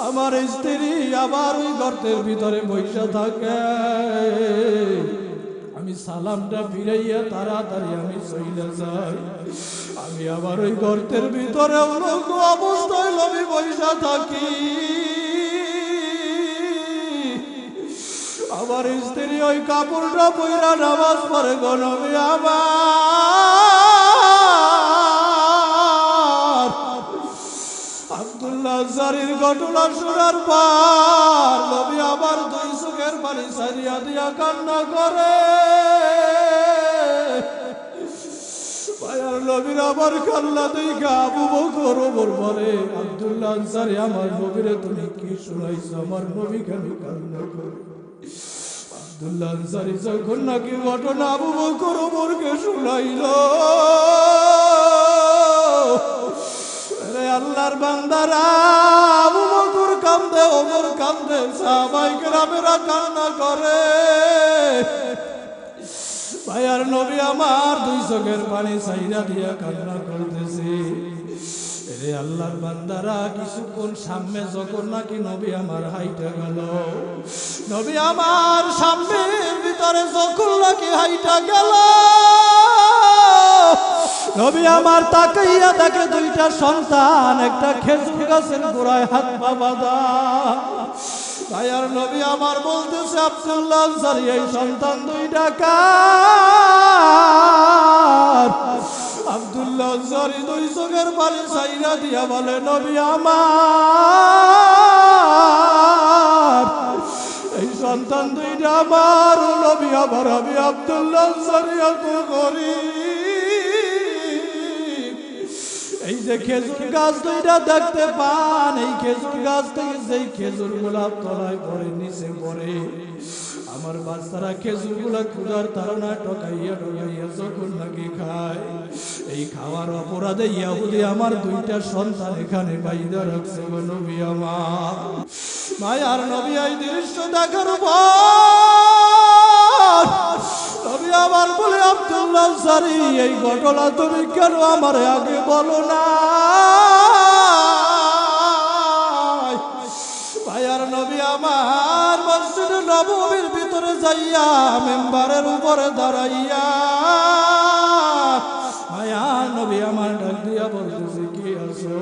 আমার স্ত্রী আবার ওই গর্তের ভিতরে বইসা থাকে। আমি সালামটা ফিরাইয়া তাড়াতাড়ি আমি চইলা যাই। আমি আবার ওই গর্তের ভিতরে লোক অবস্থায় নবী বইসা থাকি। আমার স্ত্রী ওই কাপড়টা পইরা নামাজ পড়ে গো নবী আমার। আব্দুল্লাহ আনসারীর ঘটনা শোনার পর নবী আমার দুই চোখের পানি ছাড়িয়া দিয়া কান্না করে। মায়ার নবীর আমার কান্না দেখা আবু বকর ওমর বলে, আব্দুল্লাহ আনসারী, আমার নবীরে তুমি কি শোনাইছো? আমার নবী কেন কান্না করে? আব্দুল্লাহ আনসারী যখন নাকি ঘটনা আবু বকর ওমরকে শুনাইল, ওরে আল্লাহর বান্দারা, আবু বকর কান্দে, ওমর কান্দে, সাহাবায়ে কেরামেরা কান্না করে। ভাইয়ার নবী আমার দুই চোখের পানি ছাইরা দিয়া কান্না করতেছে। রে আল্লাহর বান্দারা, কিছুক্ষণ সামনে যখন নাকি নবী আমার হাইটা গেল, নবী আমার সামনের ভিতরে যখন নাকি হাইটা গেল, নবী আমার তাকাইয়া দেখে দুইটা সন্তান একটা খেজুর গাছের গোড়ায় হাত পা বাঁধা। ভাইয়ার নবী আমার বলতেছে, আব্দুল্লাহ আনসারী, এই সন্তান দুইটা কার? আব্দুল্লাহ আনসারী দুই চোখের পানি ছাইরা দিয়া বলে, নবী আমার এই সন্তান দুইটা আমার। নবী আমার, আমি আব্দুল্লাহ আনসারী এত গরীব, এই যে খেজুর গাছ দুইটা দেখতে পান, এই খেজুর গাছ থেকে যেই খেজুর গুলা তলায় পড়ে, নিচে পড়ে, আমার বাচ্চারা খেজুর গুলা ক্ষুধার তাড়না টকাইয়া টকাইয়া যখন নাকি খায়, এই খাওয়ার অপরাধে ইহুদি আমার দুইটা সন্তান এখানে বাইদা রাখছে। নবী আমার মায়ার নবী এই দৃশ্য দেখার পর নবী আমার বলে, আব্দুল্লাহ আনসারী, এই ঘটনা তুমি কেন আমার আগে বলো না? ভাইয়ার নবী আমার মসজিদে নববীর ভিতরে যাইয়া মেম্বারের উপরে দাঁড়াইয়া মায়ার নবী আমার ডাক দিয়া বলতেছে, কি আছো?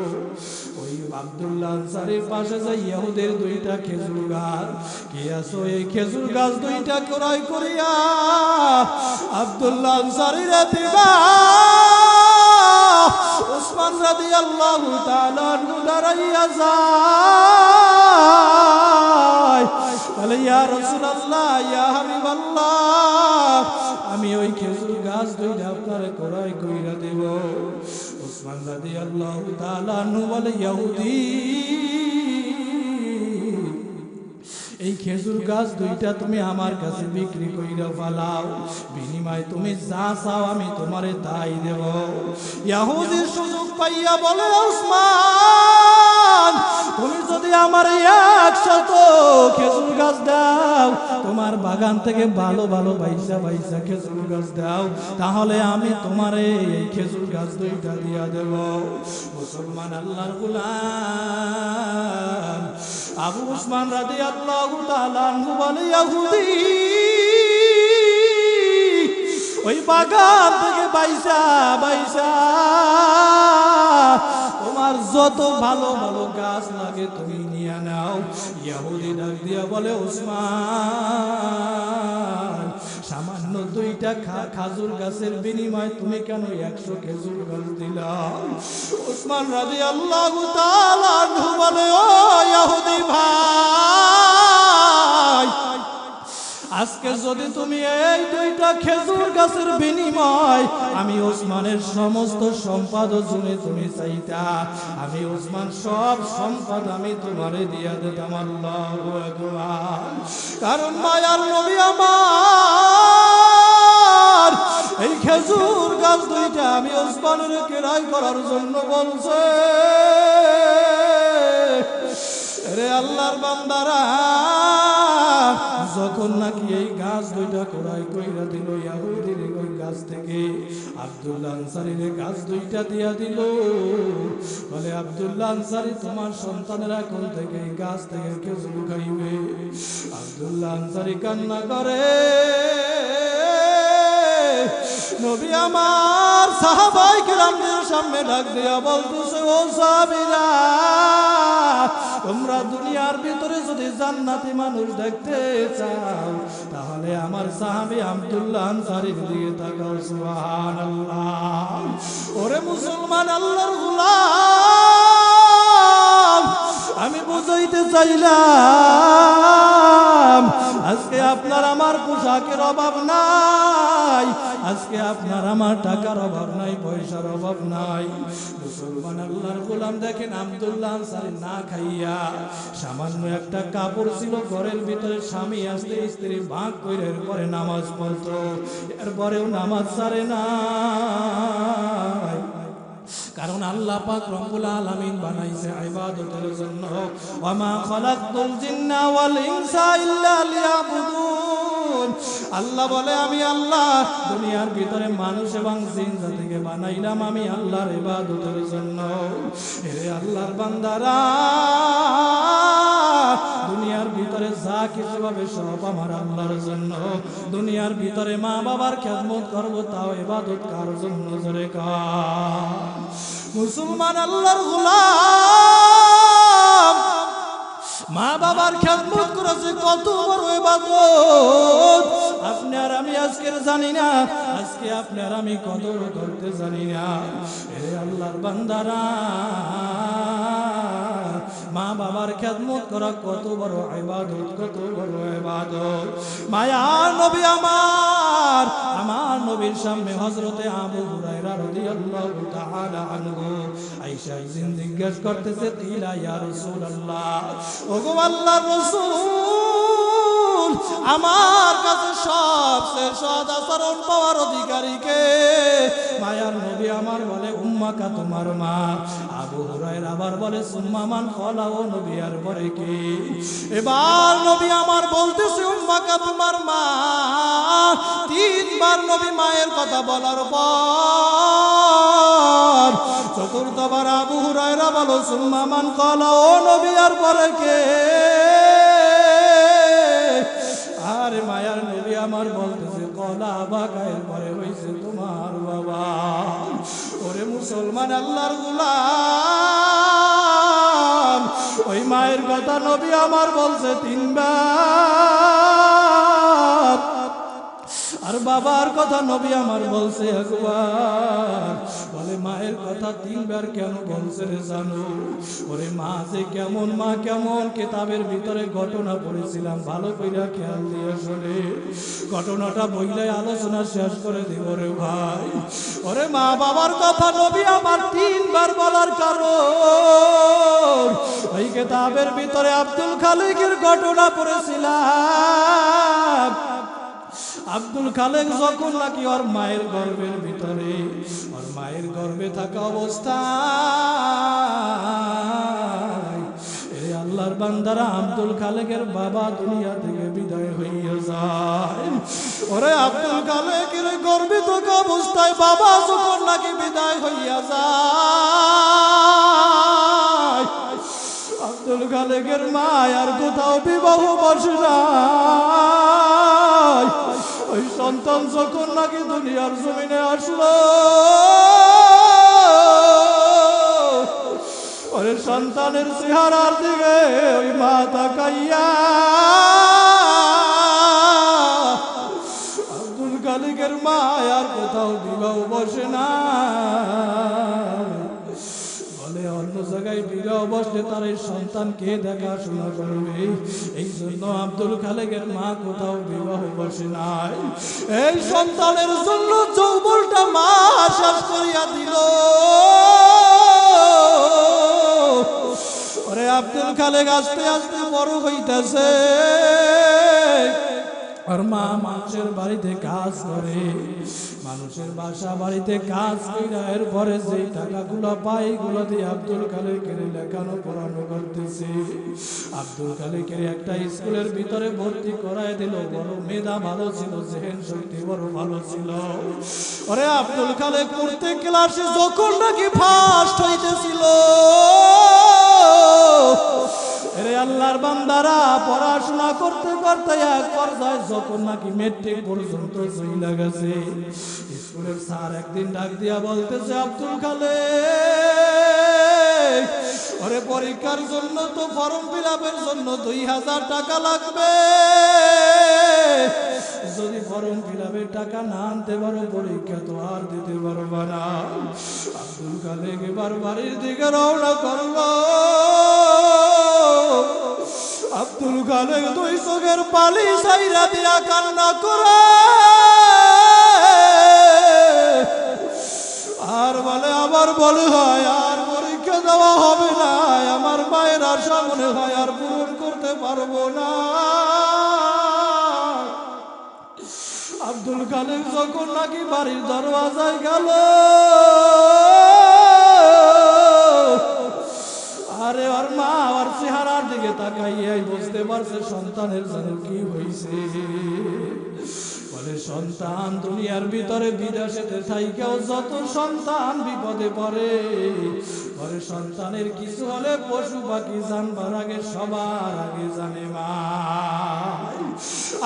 ওই আব্দুল্লাহ আনসারীর পাশে যাই ইহুদের দুইটা খেজুর গাছ, কি আছো? এই খেজুর গাছ দুইটা ক্রয় করিয়া আব্দুল্লাহ আনসারীর দিবা। উসমান রাদিয়াল্লাহু তাআলা আনহু দাঁড়াইয়া যায়, বলে, ইয়া রাসূলুল্লাহ, ইয়া হাবিবাল্লাহ, আমি ওই খেজুর গাছ দুইটা আপনারে ক্রয় কইরা দেব। উসমান রাদিয়াল্লাহু তাআলা আনহু বলে, ইহুদি, এই খেজুর গাছ দুইটা তুমি আমার কাছে বিক্রি কইরা ফেলাও, বিনিময়ে তুমি যা চাও আমি তোমারে তাই দেব। ইহুদি সুযোগ পাইয়া বলে, উসমান, তুমি যদি আমার 100 খেজুর গাছ দাও, তোমার বাগান থেকে ভালো ভালো বাইসা বাইসা খেজুর গাছ দাও, তাহলে আমি তোমারে এই খেজুর গাছ দুইটা দিয়া দেব। মুসলমান আল্লাহর গোলাম আবু উসমান রাদিয়াল্লাহু তাআলা আনহু বলে, ইহুদি, ওই বাগান থেকে বাইসা বাইসা তোমার যত ভালো ভালো গাছ লাগে তুমি নিয়ে নাও। ইহুদি ডাক দিয়া বলে, উসমান, সামান্য দুইটা খাজুর গাছের বিনিময়ে তুমি কেন 100 খেজুর গাছ দিলা? উসমান রাদিয়াল্লাহু তাআলা আনহু বলে, ও ইহুদি ভাই, আজকে যদি তুমি এই দুইটা খেজুর গাছের বিনিময় আমি ওসমানের সমস্ত সম্পদ জুনে তুমি চাইতা, আমি ওসমান সব সম্পদ আমি তোমারে দিয়া দিতাম। আল্লাহু আকবার। কারণ মায়ার নবী আমার এই খেজুর গাছ দুইটা আমি ওসমানের ক্রয় করার জন্য বলছে। রে আল্লাহর বান্দারা, যখন নাকি এই গাছ দুইটা ক্রয় কইরা দিল ইহুদির ওই গাছ থেকে আব্দুল্লাহ আনসারীর গাছ দুইটা দিয়া দিল। বলে, আব্দুল্লাহ আনসারী, তোমার সন্তানেরা কোন থেকে এই গাছ থেকে খেজুর খাইবে? আব্দুল্লাহ আনসারী কান্না করে। নবী আমার সাহাবায়ে কেরামদের সামনে ডাক দিয়া বলতেছে, ও সাহাবীরা, তোমরা দুনিয়ার ভিতরে যদি জান্নাতি মানুষ দেখতে চাও তাহলে আমার সাহাবী আব্দুল্লাহ আনসারীর দিকে তাকাও। সুবহানাল্লাহ। ওরে মুসলমান আল্লাহর গোলাম, আমি বুঝাইতে চাইলাম আজকে আপনার আমার পোশাকের অভাব নাই, আজকে আপনার আমার টাকার অভাব নাই, পয়সার অভাব নাই। মুসলমান আল্লাহর গোলাম, দেখেন আব্দুল্লাহ আনসারী না খাইয়া সামান্য একটা কাপড় ছিল ঘরের ভিতরে, স্বামী আসতে স্ত্রী ভাগ করে এরপরে নামাজ পড়তো, এরপরেও নামাজ ছাড়ে না। কারণ আল্লাহ পাক রব্বুল আলামিন বানাইছে ইবাদতের জন্য। ওয়া মা খালাকতুল জিন্না ওয়াল ইনসা ইল্লা লিয়াবুদুন। আল্লাহ বলে আমি আল্লাহ দুনিয়ার ভিতরে মানুষ এবং জিন জাতিকে বানাইলাম আমি আল্লাহর ইবাদতের জন্য। হে আল্লাহর বান্দারা, দুনিয়ার ভিতরে যা কিছু পাবে সব আমার আল্লাহর জন্য। দুনিয়ার ভিতরে মা বাবার খেদমত করবো, তাও ইবাদত কার জন্য? জোরে কার? মুসলমান আল্লাহর গোলাম, মা বাবার খেদমত করেছে কত বড় ইবাদত আপনি আর আমি আজকের জানি না, আজকে আপনি আর আমি কদর করতে জানি না। হে আল্লাহর বান্দারা, মা বাবার খেদমত করা কত বড় ইবাদত, কত বড় ইবাদত। মায়ার নবী আমার নবীর সামনে হযরতে আবু হুরায়রা রাদিয়াল্লাহু তাআলা আনহু আয়েশা জিজ্ঞেস করতেছে, কিলা ইয়া রাসূলুল্লাহ, ওগো আল্লাহর রাসূল, আমার কাছে সবচেয়ে সৎ আচরণ পাওয়ার অধিকারী কে? মায়ার নবী আমার বলে, উম্মাকা, তোমার মা। আবু হুরায়রা আবার বলে, সুম্মা মান? কলা, ও নবী আর পরে কি? এবার নবী আমার বলতেছে, উম্মাকা, তোমার মা। তিনবার নবী মায়ের কথা বলার পর চতুর্থবার আবু হুরায়রা বলো, সুম্মা মান? কলা, ও নবী আর পরে কে? আরে মায়ার নবী আমার বলতেছে, কলা আবাকা, এর পরে হইছে তোমার বাবা। ওরে মুসলমান আল্লাহর গোলাম, ওই মায়ের কথা নবী আমার বলছে তিনবার, আর বাবার কথা নবী আমার বলছে একবার। বলে মায়ের কথা তিনবার কেন বলছে রে জানো? ওরে মা যে কেমন, মা কেমন, কিতাবের ভিতরে ঘটনা পড়েছিলাম, ভালো কইরা খেয়াল দিয়ে শুনে ঘটনাটা বইলে আলোচনা শেষ করে দিব রে ভাই। ওরে মা বাবার কথা নবী আমার তিনবার বলার কারণ, ওই কিতাবের ভিতরে আব্দুল খালিকের ঘটনা পড়েছিলাম। আব্দুল খালেক যখন নাকি ওর মায়ের গর্ভের ভিতরে, ওর মায়ের গর্ভে থাকা অবস্থায়, এই আল্লাহর বান্দারা, আব্দুল খালেকের বাবা দুনিয়া থেকে বিদায় হইয়া যায়। ওরে আব্দুল খালেকের গর্ভে থাকা অবস্থায় বাবা যখন নাকি বিদায় হইয়া যায়, আব্দুল খালেকের মা আর কোথাও বিবাহ বসে নাই। ওই সন্তান যখন নাকি দুনিয়ার জমিনে আসলো, ওই সন্তানের চেহারার দিকে ওই মা তাকাইয়া আব্দুল খালিকের মা আর কোথাও বিবাহ বসে না। অন্য জায়গায় বিবাহ বসলে তার এই সন্তানকে দেখাশোনা করবে, এই জন্য আব্দুল খালেকের মা কোথাও বিবাহ বসে নাই। এই সন্তানের জন্য যৌবনটা মা শেষ করিয়া দিল। ওরে আব্দুল খালেক আস্তে আস্তে বড় হইতেছে, আর মা মানুষের বাড়িতে কাজ করে, মানুষের বাসা বাড়িতে কাজ করে এরপরে যেই টাকাগুলো পায় এগুলো দিয়ে আব্দুল খালেকের লেখানো পড়ানো করতেছে। আব্দুল খালেকের একটা স্কুলের ভিতরে ভর্তি করায় দিল। বড় মেধা ভালো ছিল, জেহেন শক্তি বড় ভালো ছিল। ওরে আব্দুল খালেক প্রত্যেক ক্লাসে যখন নাকি ফার্স্ট হইতেছিল, এরে আল্লাহর বান্দারা, পড়াশোনা করতে করতে এক পর্যায়ে যখন নাকি মেট্রিক পর্যন্ত চলে গেছে, স্কুলের স্যার একদিন ডাক দিয়া বলতেছে, আব্দুল খালেক, ওরে পরীক্ষার জন্য তো ফর্ম ফিল আপের জন্য 2000 টাকা লাগবে, যদি ফর্ম ফিল আপের টাকা না আনতে পারো পরীক্ষা তো আর দিতে পারবা না। আব্দুল খালেক এবার বাড়ির দিকে রওনা করলো। আব্দুল খালেক দুই চোখের পানি ছাইরা দিয়া কান্না করে আর বলে, আমার বলে হয় আর পরীক্ষা দেওয়া হবে না, আমার মায়ের আশা মনে হয় আর পূরণ করতে পারবো না। আব্দুল খালেক যখন নাকি বাড়ির দরওয়াজায় গেল, আরে ওর মা ওর চেহারার দিকে তাকাইয়াই বুঝতে পারছে সন্তানের যেন কি হয়েছে। বলে সন্তান দুনিয়ার ভিতরে বিদেশেতে থাইকেও যত সন্তান বিপদে পড়ে, বলে সন্তানের কিছু হলে পশু পাখি জানবার আগে সবার আগে জানে মা।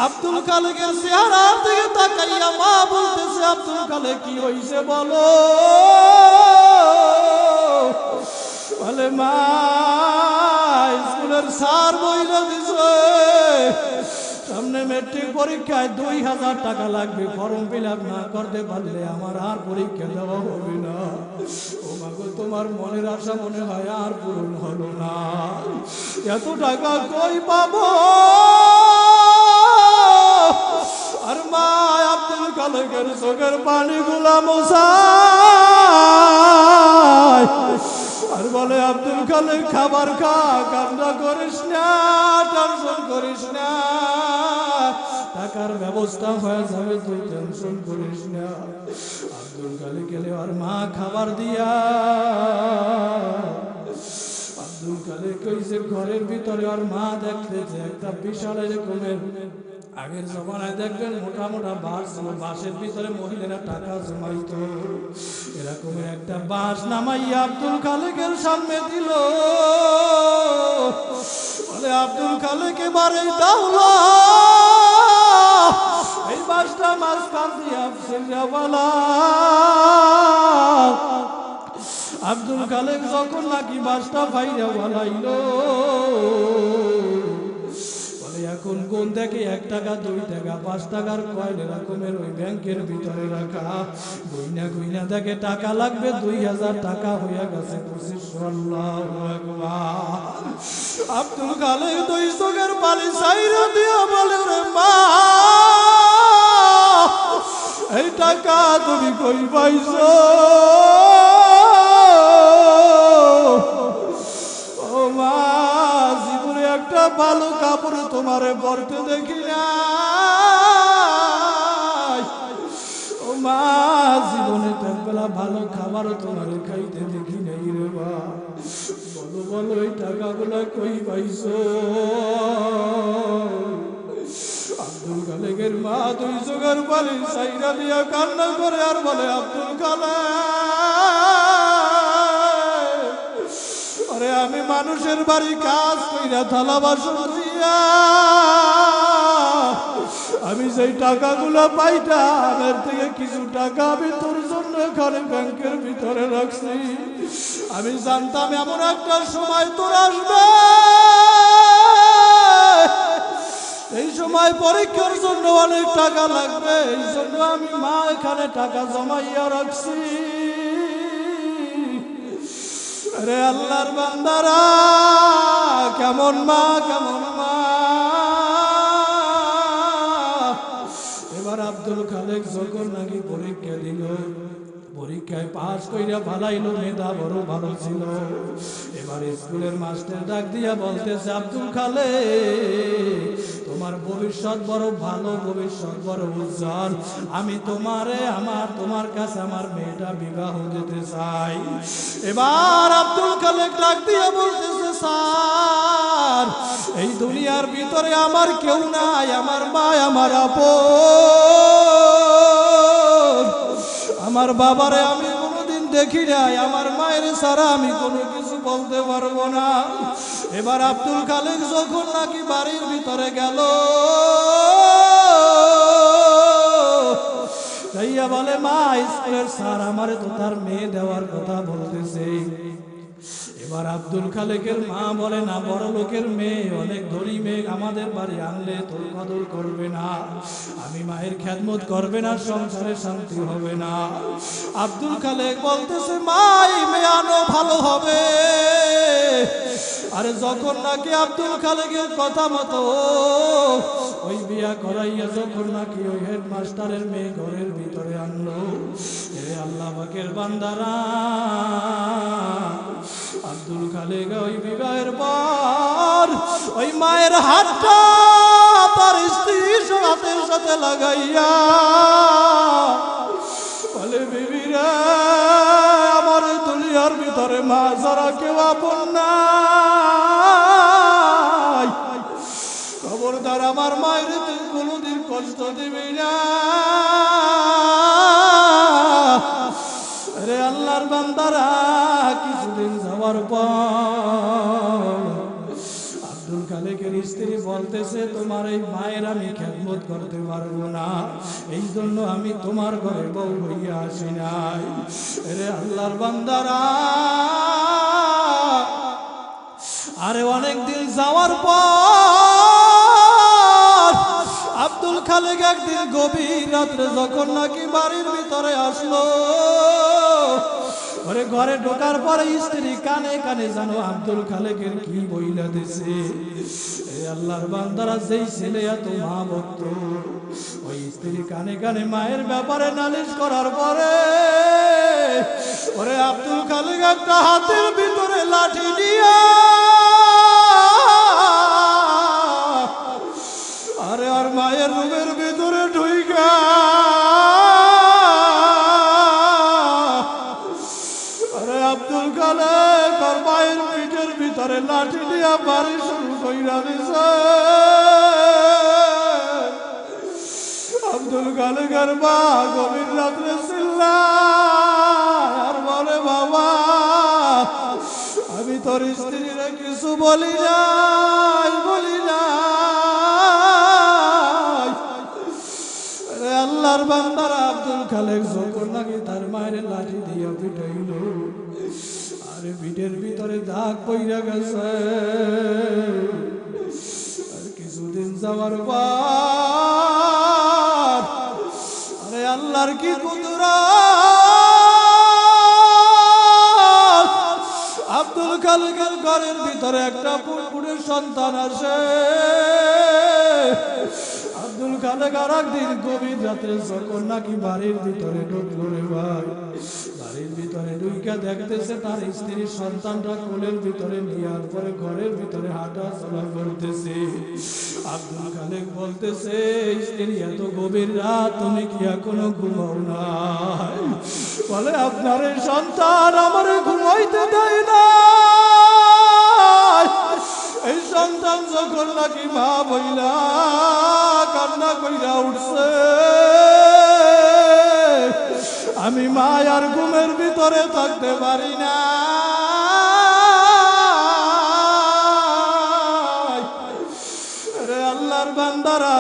আব্দুল খালেকের চেহারার দিকে তাকাইয়া মা বলতেছে, আব্দুল খালেক কি হয়েছে বলো। বলে মা স্কুলের স্যার বইলা দিছে সামনে মেট্রিক পরীক্ষায় 2000 টাকা লাগবে, ফর্ম ফিল আপ না করতে পারলে আমার আর পরীক্ষা দেওয়া হবে না। ও মা গো, তোমার মনের আশা মনে হয় আর পূরণ হলো না, এত টাকা কই পাবো। আর মা আব্দুল খালেকের চোখের পানিগুলা মোছায় আর বলে, আব্দুল খালেক খাবার খা, কান্না করিস না, টেনশন করিস না, টাকার ব্যবস্থা হয়ে যাবে, তুই টেনশন করিস না। আব্দুল খালেক গেলে আর মা খাবার দিয়া আব্দুল খালেক ওই যে ঘরের ভিতরে আর মা দেখতেছে একটা বিশাল এরকমের, আগের জমানায় দেখবেন মোটা মোটা বাঁশ ছিল, বাঁশের ভিতরে মহিলারা টাকা জমাইত, এরকমের একটা বাঁশ নামাইয়া আব্দুল খালেকের সামনে দিল। বলে আব্দুল খালেক এবারে দাওলা এই বাঁশটা মাঝখান দিয়া বলা। আব্দুল খালেক যখন নাকি বাঁশটা বাইরে বলাইল, এখন কোন দেখে 1 টাকা 2 টাকা 5 টাকার কয়েন এরকমের ওই ব্যাংকের ভিতরে রাখা, গুইনা গুইনা দেখে টাকা লাগবে 2000 টাকা হইয়া গেছে 2500। আল্লাহু আকবার। আব্দুল খালেক দুই চোখের পানি ছাইরা দিয়া বলে, রে মা এই টাকা তুমি কই পাইছো। ও মা জীবনে একটা ভালো কাপড় তোমারে পরতে দেখি না। ও মা জীবনে একবেলা ভালো খাবারও তোমারে খাইতে দেখি নাই রে মা। বলো বলো এই টাকাগুলা কই পাইছো। আব্দুল খালেকের মা দুই চোখের পানি ছাইরা দিয়া কান্না করে আর বলে, আব্দুল খালেক আরে আমি মানুষের বাড়ি কাজ কইরা থালা বাসন ধুইয়া আমি যেই টাকাগুলো পাইতাম এর থেকে কিছু টাকা আমি তোর জন্য এখানে ব্যাংকের ভিতরে রাখছি। আমি জানতাম এমন একটা সময় তোর আসবে, এই সময় পরীক্ষার জন্য অনেক টাকা লাগবে, এই জন্য আমি মা এখানে টাকা জমাইয়া রাখছি। আরে আল্লাহর বান্দারা কেমন মা কেমন মা। এবার আব্দুল খালেক যখন নাকি পরীক্ষা দিল, পরীক্ষায় পাস কইরা ভালাইলো, মেধা বড় ভালো ছিল। এবার স্কুলের মাস্টার ডাক দিয়া বলতেছে, আব্দুল খালেক তোমার ভবিষ্যৎ বড় ভালো, ভবিষ্যৎ বড় উজ্জ্বল, আমি তোমার কাছে আমার মেয়েটা বিবাহ দিতে চাই। এবার আব্দুল খালেক ডাক দিয়া বলতেছে, স্যার এই দুনিয়ার ভিতরে আমার কেউ নাই, আমার মা আমার আপন, আমার বাবারে আমি কোনোদিন দেখি নাই, আমার মায়ের ছাড়া আমি কোনো কিছু বলতে পারবো না। এবার আব্দুল খালেক যখন নাকি বাড়ির ভিতরে গেল, তাইয়া বলে, মা স্কুলের স্যার আমারে তো তার মেয়ে দেওয়ার কথা বলতেছে। এবার আব্দুল খালেকের মা বলে, না বড় লোকের মেয়ে, অনেক ধনী মেয়ে আমাদের বাড়ি আনলে তোর কদর করবে না, আমি মায়ের খেদমত করবে না, সংসারে শান্তি হবে না। আব্দুল খালেক বলতেছে, মা এই মেয়ে আনো ভালো হবে। আরে যখন নাকি আব্দুল খালেকের কথা মতো ওই বিয়া করাইয়া যখন নাকি ওই হেডমাস্টারের মেয়ে ঘরের ভিতরে আনলো, এরে আল্লাহ পাকের বান্দারা, আব্দুল খালেক ওই বিবাহের পর ওই মায়ের হাতটা তার স্ত্রীর হাতের সাথে লাগাইয়া বলে, বিবিরা আমার দুনিয়ার ভিতরে মা ছাড়া কেউ আপন না। কষ্ট দিবি না। রে আল্লাহর বান্দারা, কিছুদিন যাওয়ার পর আব্দুল খালেকের স্ত্রী বলতেছে, তোমার এই মায়ের আমি খেদমত করতে পারবো না, এই জন্য আমি তোমার ঘরে বউ হইয়া আসি নাই। রে আল্লাহর বান্দারা, আরে অনেক দিন যাওয়ার পর আব্দুল খালেক একদিন গভীর রাত্রে যখন নাকি বাড়ির ভিতরে আসলো, ওরে ঘরে ঢোকার পরে স্ত্রী কানে কানে জানো আব্দুল খালেকের কি বইলা দিছে। এই আল্লাহর বান্দারা, যেই ছেলে এত মা ভক্ত, ওই স্ত্রী কানে কানে মায়ের ব্যাপারে নালিশ করার পরে ওরে আব্দুল খালেক একটা হাতের ভিতরে লাঠি নিয়ে আরে আর মায়ের রুমের ভিতরে ঢুইকা আরে আব্দুল খালেক আর মায়ের পিঠের ভিতরে লাঠি দিয়া বাড়ি শুরু কইরা দিছে। আব্দুল খালেক আর মা গভীর রাত্রে চিল্লায় আর বলে, বাবা আমি তোর স্ত্রীরা কিছু বলি নাই, বলি নাই। আল্লাহর বান্দারা, আব্দুল খালেক যখন নাকি তার মায়ের লাঠি দিয়ে পিটাইল, আরে পিঠের ভিতরে দাগ পইরা গেছে। আর কিছুদিন যাওয়ার পর আরে আল্লাহর কি কুদরত, আব্দুল খালেকের ঘরের ভিতরে একটা পুরপুরের সন্তান আসে। আব্দুল খালেক আর একদিন গভীর রাত্রে যখন নাকি বাড়ির ভিতরে ঢুকলো রে ভাই, বাড়ির ভিতরে ঢুইকা দেখতেছে তার স্ত্রীর সন্তানটা কোলের ভিতরে নেওয়ার পরে ঘরের ভিতরে হাঁটা চলা করতেছে। আব্দুল খালেক বলতেছে, স্ত্রী এত গভীর রাত তুমি কি এখনো ঘুমাও নাই? বলে, আপনার এই সন্তান আমারে ঘুমাইতে দেয় না। এই সন্তান যখন নাকি মা বইলা কান্না কইরা উঠছে, আমি মা আর ঘুমের ভিতরে থাকতে পারি না। রে আল্লাহর বান্দারা,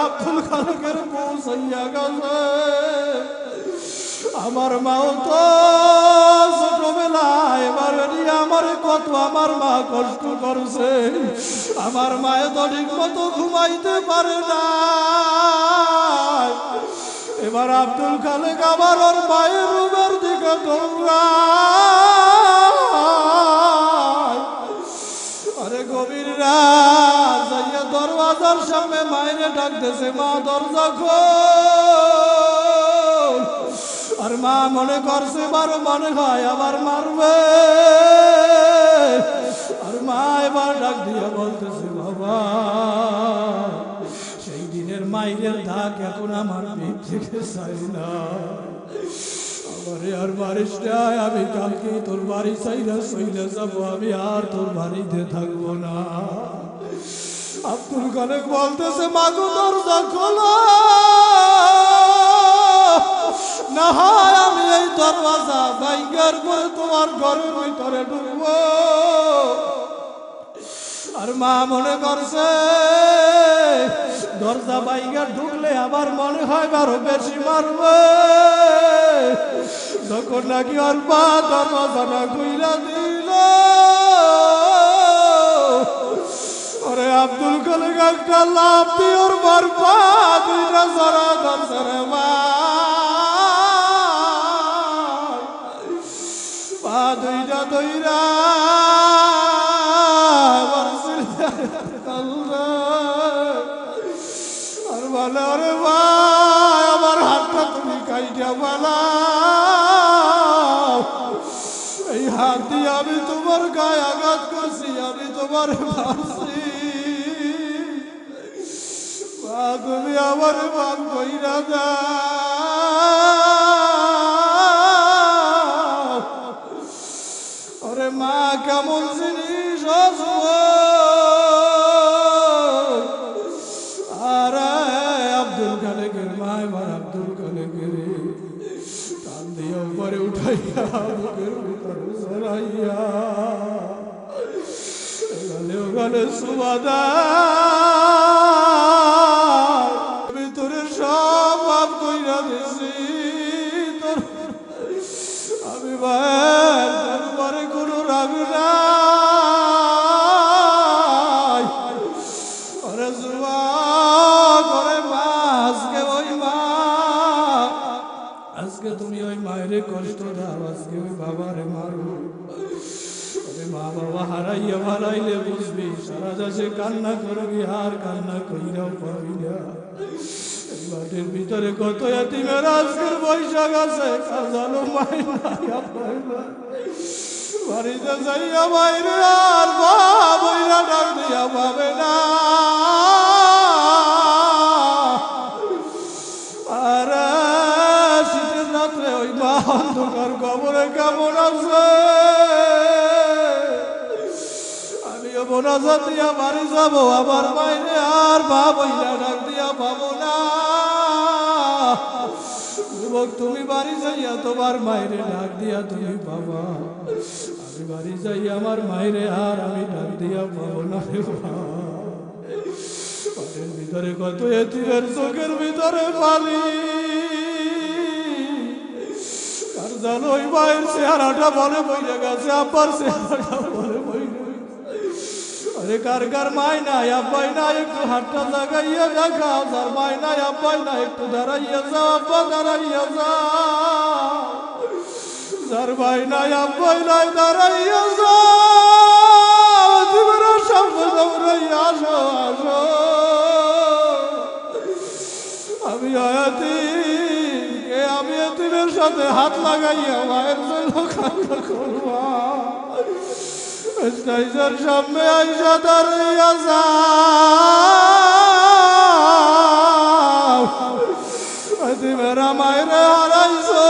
আব্দুল খালেকের পৌঁছাইয়া গেছে। আমার মাও তো ছোটবেলায় এবার আমার কত আমার মা কষ্ট করছে, আমার মায়ে তো ঠিক মতো ঘুমাইতে পারে না। এবার আব্দুল খালেক আবার ওর মায়ের রুমের দিকে দৌড়ায়। আরে গভীর রাত যাইয়া দরওয়াজার সামনে মায়েরে ডাকতেছে, মা দরজা খোল। আর মা মনে করছে এবার মনে হয় আবার মারবে। আর মা এবার ডাক দিয়া বলতেছে, বাবা সেই দিনের মায়ের দাগ এখন আমার পেট থেকে চাই না, আমারে আর মারিস নাই, আমি কালকে তোর বাড়ি চাইলে চইলে যাবো, আমি আর তোর বাড়িতে থাকবো না। আব্দুল খালেক বলতেছে, মাগো দরজা খোলো, না হয় আমি এই দরওয়াজা ভাঙ্গার পরে তোমার ঘরের ভিতরে ঢুকবো। আর মা মনে করছে দরজা ভাঙ্গা ঢুকলে আবার মনে হয় আরো বেশি মারবে। তখন নাকি ওর মা দরওয়াজাটা খুইলা দিল। ওরে আব্দুল খালেক একটা লাভ দিয়ে ওর মার পা দুইটা জরা ধরছে রে মা, পা দুইটা দইরা আর বলে, ওরে ভাই আমার হাতটা তুমি কাইটা বানাও, এই হাত দিয়ে আমি তোমার গায়ে আঘাত করছি, আমি তোমার মারছি, মা তুমি আমার মাপ কইরা দাও। ওরে মা কেমন জিনিস, লইয়া বুকের ভিতরে জড়াইয়া গালে গালে সুবাদা ভিতরে সব মাফ কইরা দিছি তোর আমি ভাই তোর পরে কোনো রাগ নাই ওরে জুয়া করে মা আজকে ওই মা আজকে তুমি ওই মায়ের কষ্ট দাও আজকে ওই বাবারে মারো মা বাবা হারাইয়া হারাইলে বুঝবি সারা দেশে কান্না করবি আর কান্না কইরাও পাবি না মাঠের ভিতরে কত এতিমের আজকের বৈশাখ আছে কাজালো মাইনা বাড়িতে যাইয়া বাইরে আর বাবইরা ডাক দিয়া পাবে না আর শীতের রাত্রে ওই মা অন্ধকার কবরে কেমন আছে মোনাজাত দিয়া বাড়ি যাবো আমার মাইনে আর বাবইরা ডাক দিয়া পাবো না যুবক তুমি বাড়ি যাইয়া তোমার মায়েরে ডাক দিয়া তুমি বাবা আমি বাড়ি যাই আমার মায়েরে আর আমি ডাক দিয়া পাবো না রে পাটের ভিতরে কত এতিমের চোখের ভিতরে পানি কার জানো ওই মায়ের চেহারাটা বলে বইলে গেছে আব্বার চেহারাটা বলে বইলে আরে কার কার মাই নাই আব্বাই নাই একটু হাতটা লাগাইয়া দেখাও যার মাই নাই আব্বাই নাই একটু দাঁড়াইয়া যাও আব্বা দাঁড়াইয়া যাও যার ভাই নাই আব্বাই নাই দাঁড়াইয়া যাও তোমরা সামনে দৌড়াইয়া আসো আসো আমি এতিমের সাথে হাত লাগাইয়া মায়ের জন্য কান্না করবা স্টেজের সামনে আইসা দাঁড়াইয়া যাও এতিমেরা মায়েরে হারাইছো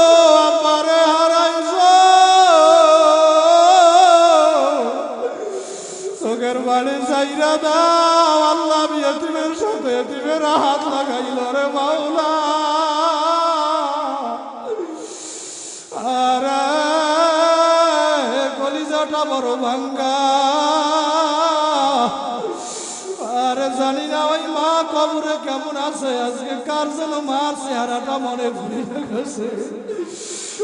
আব্বারে হারাইছো চোখের বাড়ি চাইরা দাও আল্লাহ এতিমের সাথে এতিমেরা হাত লাগাইল রে মাওলা আর কলিজাটা বড় ভাঙ্গা আর জানি না ওই মা কবরে কেমন আছে আজকে কার যেন মার চেহারাটা মনে ভুলে গেছে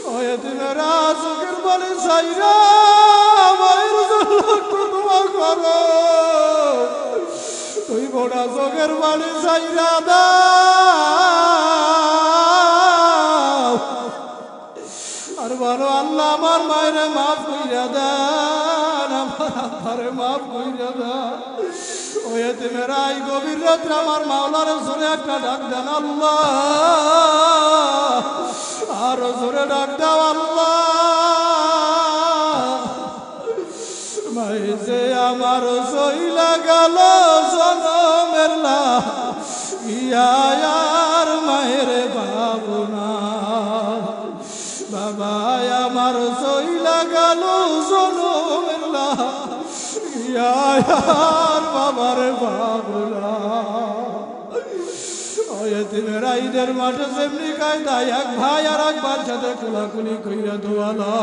ওই এতিমেরা চোখের বাড়ি চাইরা মায়ের জন্য দোয়া করো তুই বড়া চোখের বাড়ি চাইরা দাও আর বলো আল্লাহ আমার মায়েরে মাফ কইরা দেন আমার আব্বারে মাফ কইরা দেন ওই এতিমেরা এই গভীর রাত্রে আমার মাওলার জোরে একটা ডাক দেন আল্লাহ আর জোরে ডাক দাও আল্লাহ মাই যে আমার সইলা গেল জনমের লা ইয়ার মায়ের ভাবনা বাবা আমার সইলা গেল জনমের লা ইয়ার বাবার ভাবনা এতিমেরা ঈদের মাঠে যেমনি কায়দায় এক ভাই আর এক ভাইয়ের সাথে কোলাকুলি কইরা দোয়ালা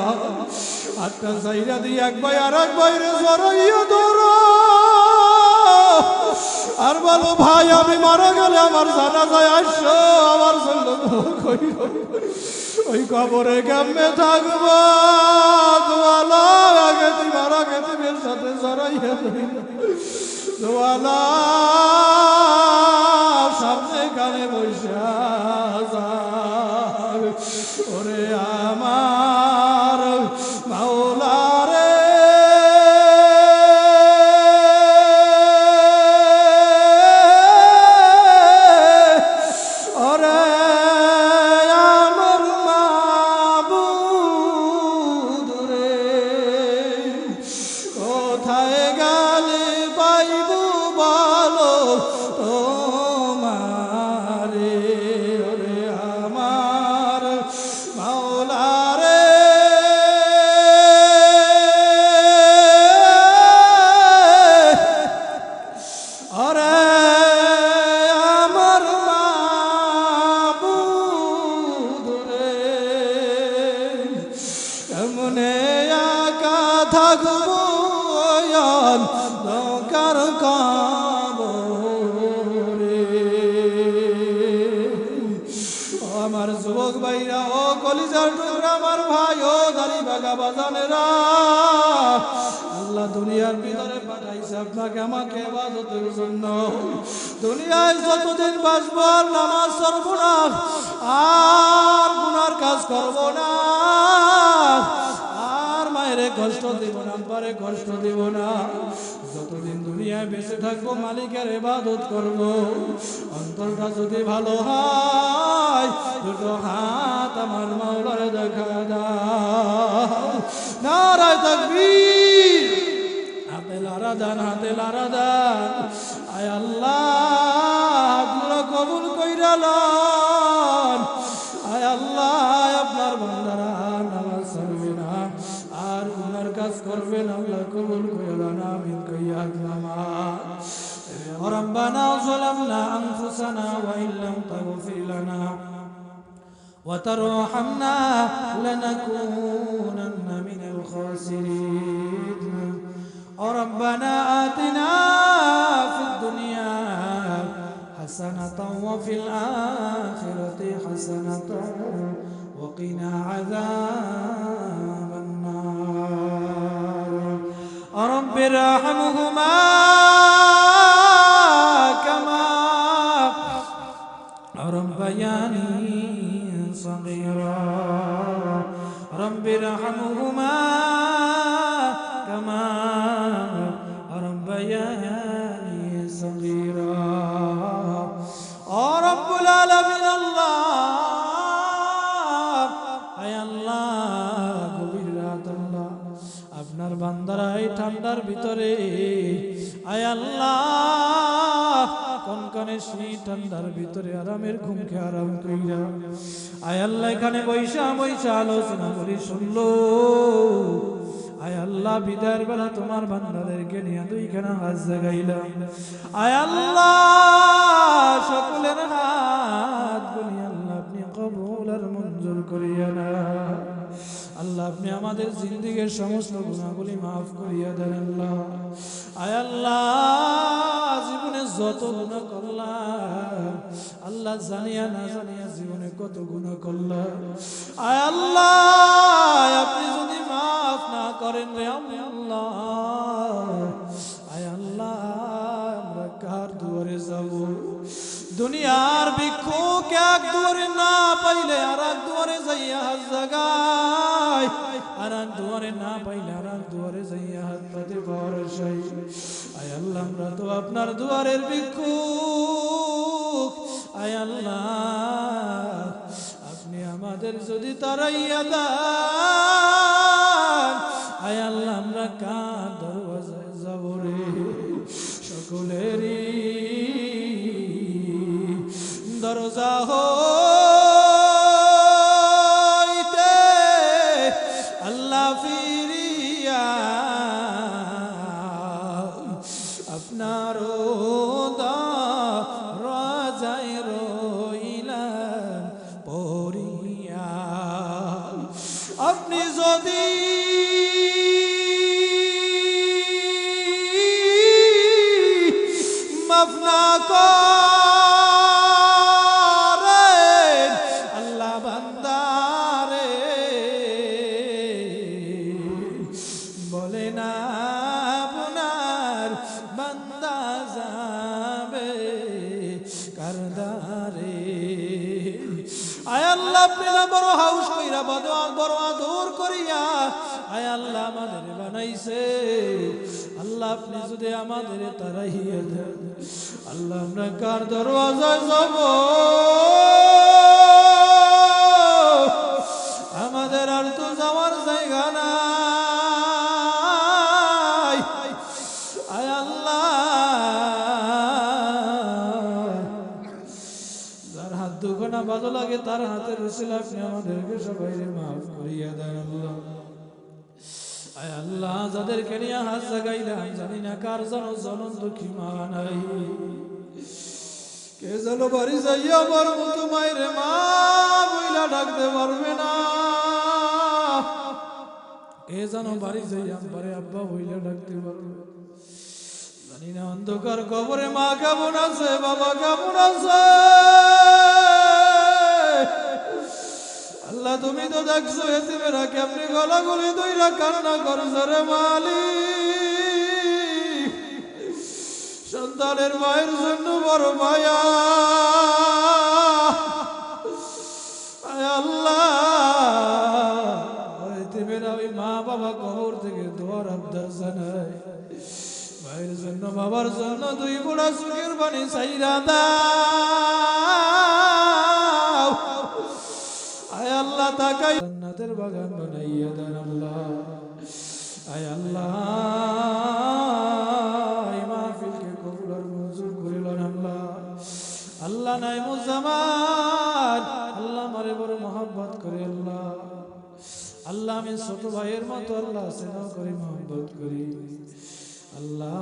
হাতটা চাইরা দিয়ে এক ভাই আর এক ভাইরে জড়াইয়া ধরো আর বলো ভাই আমি মারা গেলে আমার জানাজায় আসো আমার জন্য ওই কবরে কেমনে থাকবো দোয়ালা আগে তুই মারা গেতিমের সাথে জড়াইয়া দোয়ালা সামনে কানে বৈশা ওরে আমার মাওলা রে ওরে আমার মাবুদ রে কোথায় গেলে পাইব বলো টাকা বাজানেরা আল্লাহ দুনিয়ার ভিতরে পাঠাইছে আপনাকে আমাকে ইবাদতের জন্য। দুনিয়ায় যতদিন বাঁচবো আর নামাজ পড়ব না, আর গুনার কাজ করব না, আর মায়েরে কষ্ট দিব না, আব্বারে কষ্ট দিব না। যতদিন দুনিয়ায় বেঁচে থাকবো মালিকের ইবাদত করব। অন্তরটা যদি ভালো হয় দুটো হাত আমার মাওলারে দেখা দাও। নারায়ে তাকবীর, হাতে লারা দান, হাতে লারা দান। আয় আল্লাহ হাতগুলো কবুল কইরা লন। আয় আল্লাহ আপনার বান্দারা নামাজ ছাড়বে না আর গুনার কাজ করবে না, আল্লাহ কবুল কইরা না। আমিন কইয়া নামাজ। ربنا ظلمنا أنفسنا وإن لم تغفر لنا وترحمنا لنكونن من الخاسرين. ربنا آتنا في الدنيا حسنة وفي الآخرة حسنة وقنا عذاب النار. رب ارحمهما ربياني صغيرا. رب ارحمهما كما ربياني صغيرا. رب العالمين الله আয় আল্লাহ গভীর রাত আল্লাহ আপনার বান্দারা এই ঠান্ডার ভিতরে আয় আল্লাহ কনকনে সেই ঠান্ডার ভিতরে আরামের ঘুমকে আরাম কইরা আয় আল্লাহ এখানে বৈশা বৈশা আলোচনা করি শুনলো। আয় আল্লাহ বিদায়ের বেলা তোমার বান্দাদেরকে নিয়ে দুইখানা হাত জাগাইলাম। আয় আল্লাহ সকলের হাত গুলি আল্লাহ আপনি কবুল আর মঞ্জুর করিয়া না। আল্লাহ আপনি আমাদের জিন্দেগীর সমস্ত গুনাহগুলি মাফ করিয়া দেন আল্লাহ। আয় আল্লাহ জীবনে যত গুনাহ করলাম আল্লাহ জানিয়া না জানিয়া জীবনে কত গুনাহ করলাম। আয় আল্লাহ আপনি যদি মাফ না করেন রে আল্লাহ, আয় আল্লাহ আমরা কার দুয়ারে যাব? দুনিয়ার ভিক্ষুক এক দুয়ারে না পাইলে আর এক দুয়ারে যাইয়া হাত জাগায়, আর এক দুয়ারে না পাইলে আর এক দুয়ারে যাইয়া হাত পাতে ভরসাই। আয় আল্লাহ আমরা তো আপনার দুয়ারের ভিক্ষুক। আয় আল্লাহ আপনি আমাদের যদি তারাইয়া দেন, আয় আল্লাহ আমরা কার দরওয়াজায় যাব রে? সকলেরই দরজা হইতে আল্লাহ ফিরিয়া আপনার দরজায় রইলাম পড়িয়া। আপনি যদি মাফ না করেন আল্লাহ বান্দারে বলে না আপনার বান্দা যাবে কারদারে। আয় আল্লাহ আপনি না বড় হাউস কইরা বড় আদর করিয়া আয় আল্লাহ আমাদের বানাইছে। আল্লাহ আপনি যদি আমাদের তারাইয়া দেন, আল্লাহ আমরা কার দরওয়াজায় যাব? আমাদের আর তো যাওয়ার জায়গা নাই। আয় আল্লাহ যার হাত দুখানা ভালো লাগে তার হাতের রসিলা আপনি আমাদেরকে সবাই মাফ করিয়া দেন আল্লাহ। আয় আল্লাহ যাদেরকে নিয়ে হাত জাগাইলাম জানি না কার যেন জ্বলন্ত ক্ষমা নাই। কে যেন বাড়ি যাইয়া আমার মতো মায়ের মা বইলা ডাকতে পারবে না। কে যেন বাড়ি যাইয়া পারে আব্বা বইলা ডাকতে পারবে জানি না। অন্ধকার কবরে মা কেমন আছে, বাবা কেমন আছে? আল্লাহ তুমি তো দেখছো এতিমেরা কেমনি গলাগলি দইরা কান্না করছে রে মালিক সন্তানের মায়ের জন্য বড় মায়া আয় আল্লাহ এতিমেরা ওই মা বাবা কবর থেকে দোয়ার আবদার জানায় মায়ের জন্য বাবার জন্য দুই বুড়া চোখের পানি চাইরা দাও আয় আল্লাহ তাকাই জান্নাতের বাগান বানাইয়া দেন আল্লাহ আয় আল্লাহ এই মাহফিলকে কবুল আর মঞ্জুর করিলেন আল্লাহ আল্লাহ নাইমুজ্জামান আল্লাহ মারে বড় মহব্বত করে আল্লাহ আল্লাহ আমি ছোট ভাইয়ের মতো আল্লাহ স্নেহ করি মহব্বত করি আল্লাহ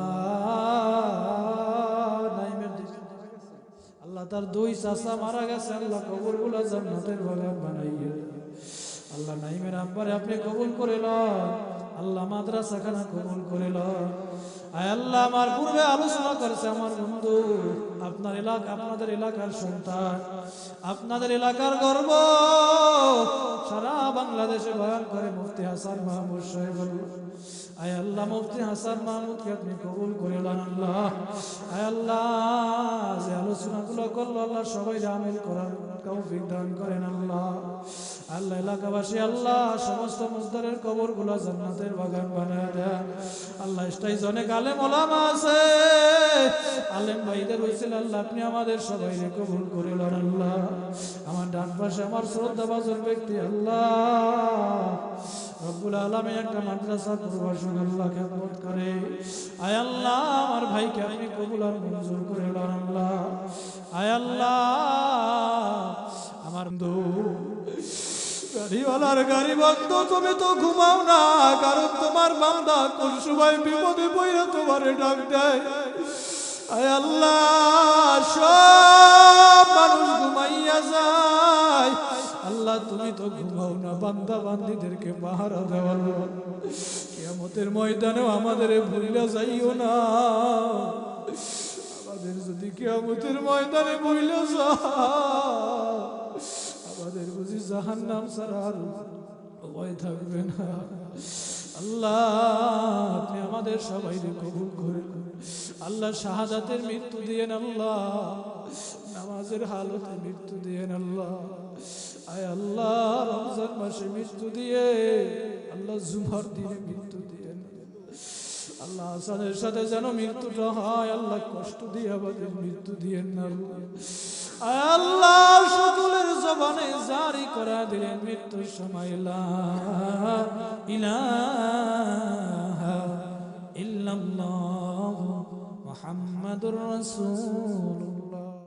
নাইমের আল্লাহ তার দুই চাচা মারা গেছে আল্লাহ কবরগুলো জান্নাতের বাগান বানাইয়া আল্লাহ নাইমের আব্বারে আপনি কবুল করে লন আল্লাহ মাদ্রাসাখানা কবুল করে লন আয় আল্লাহ আমার পূর্বে আলোচনা করেছে আমার বন্ধু আপনার এলাকা আপনাদের এলাকার সন্তান আপনাদের এলাকার গর্ব সারা বাংলাদেশে বয়ান করে মুফতি হাসান মাহমুদ সাহেব আয় আল্লাহ মুফতি হাসান মাহমুদকে আপনি কবুল করে লন আল্লাহ আয় আল্লাহ যে আলোচনাগুলো করলো আল্লাহ সবাই আমিল করার তৌফিক দান করেন আল্লাহ আল্লাহ এলাকাবাসী আল্লাহ সমস্ত মুজদারের কবরগুলো জান্নাতের বাগান বানায় দেন আল্লাহ স্টাইজ অনেক আলেম ওলামা আছে আলেম ভাইদের হয়েছিল আল্লাহ আপনি আমাদের সবাই কবুল করে লন আল্লাহ আমার ডান পাশে আমার শ্রদ্ধাভাজন ব্যক্তি আল্লাহ রব্বুল আলামিন একটা মাদ্রাসা প্রভাষক আল্লাহ খেদমত করে আয় আল্লাহ আমার ভাইকে আপনি কবুল আর মঞ্জুর করে লন আল্লাহ আয় আল্লাহ আমার বন্ধু গাড়িওয়ালার গাড়ি বন্ধ তুমি তো ঘুমাও না কারণ তোমার বান্দা কোন সময় বিপদে পড়ে তোমারে ডাক দেয় আয় আল্লাহ সব মানুষ ঘুমাইয়া যায় আল্লাহ তুমি তো ঘুমাও না বান্দা বান্দীদেরকে পাহারা দেওয়ার কিয়ামতের ময়দানেও আমাদের ভুলিয়া যাইও না আমাদের যদি কিয়ামতের ময়দানে ভুলিয়া যাও আমাদের বুঝি জাহান্নাম ছাড়া আর ভয় থাকবে না আল্লাহ আপনি আমাদের সবাইকে কবুল করেন আল্লাহ শাহাদাতের মৃত্যু দিয়েন আল্লাহ নামাজের হালতে মৃত্যু দিয়েন আল্লাহ আয় আল্লাহ রমজান মাসে মৃত্যু দিয়ে আল্লাহ জুমার দিনে মৃত্যু দিয়েন আল্লাহ আসাদের সাথে যেন মৃত্যুটা হয় আল্লাহ কষ্ট দিয়ে আমাদের মৃত্যু দিয়েন না আল্লাহ সকলের জবানে জারি করা দিলেন মৃত্যুর সময় লা ইলাহা ইল্লাল্লাহ মুহাম্মাদুর রাসূলুল্লাহ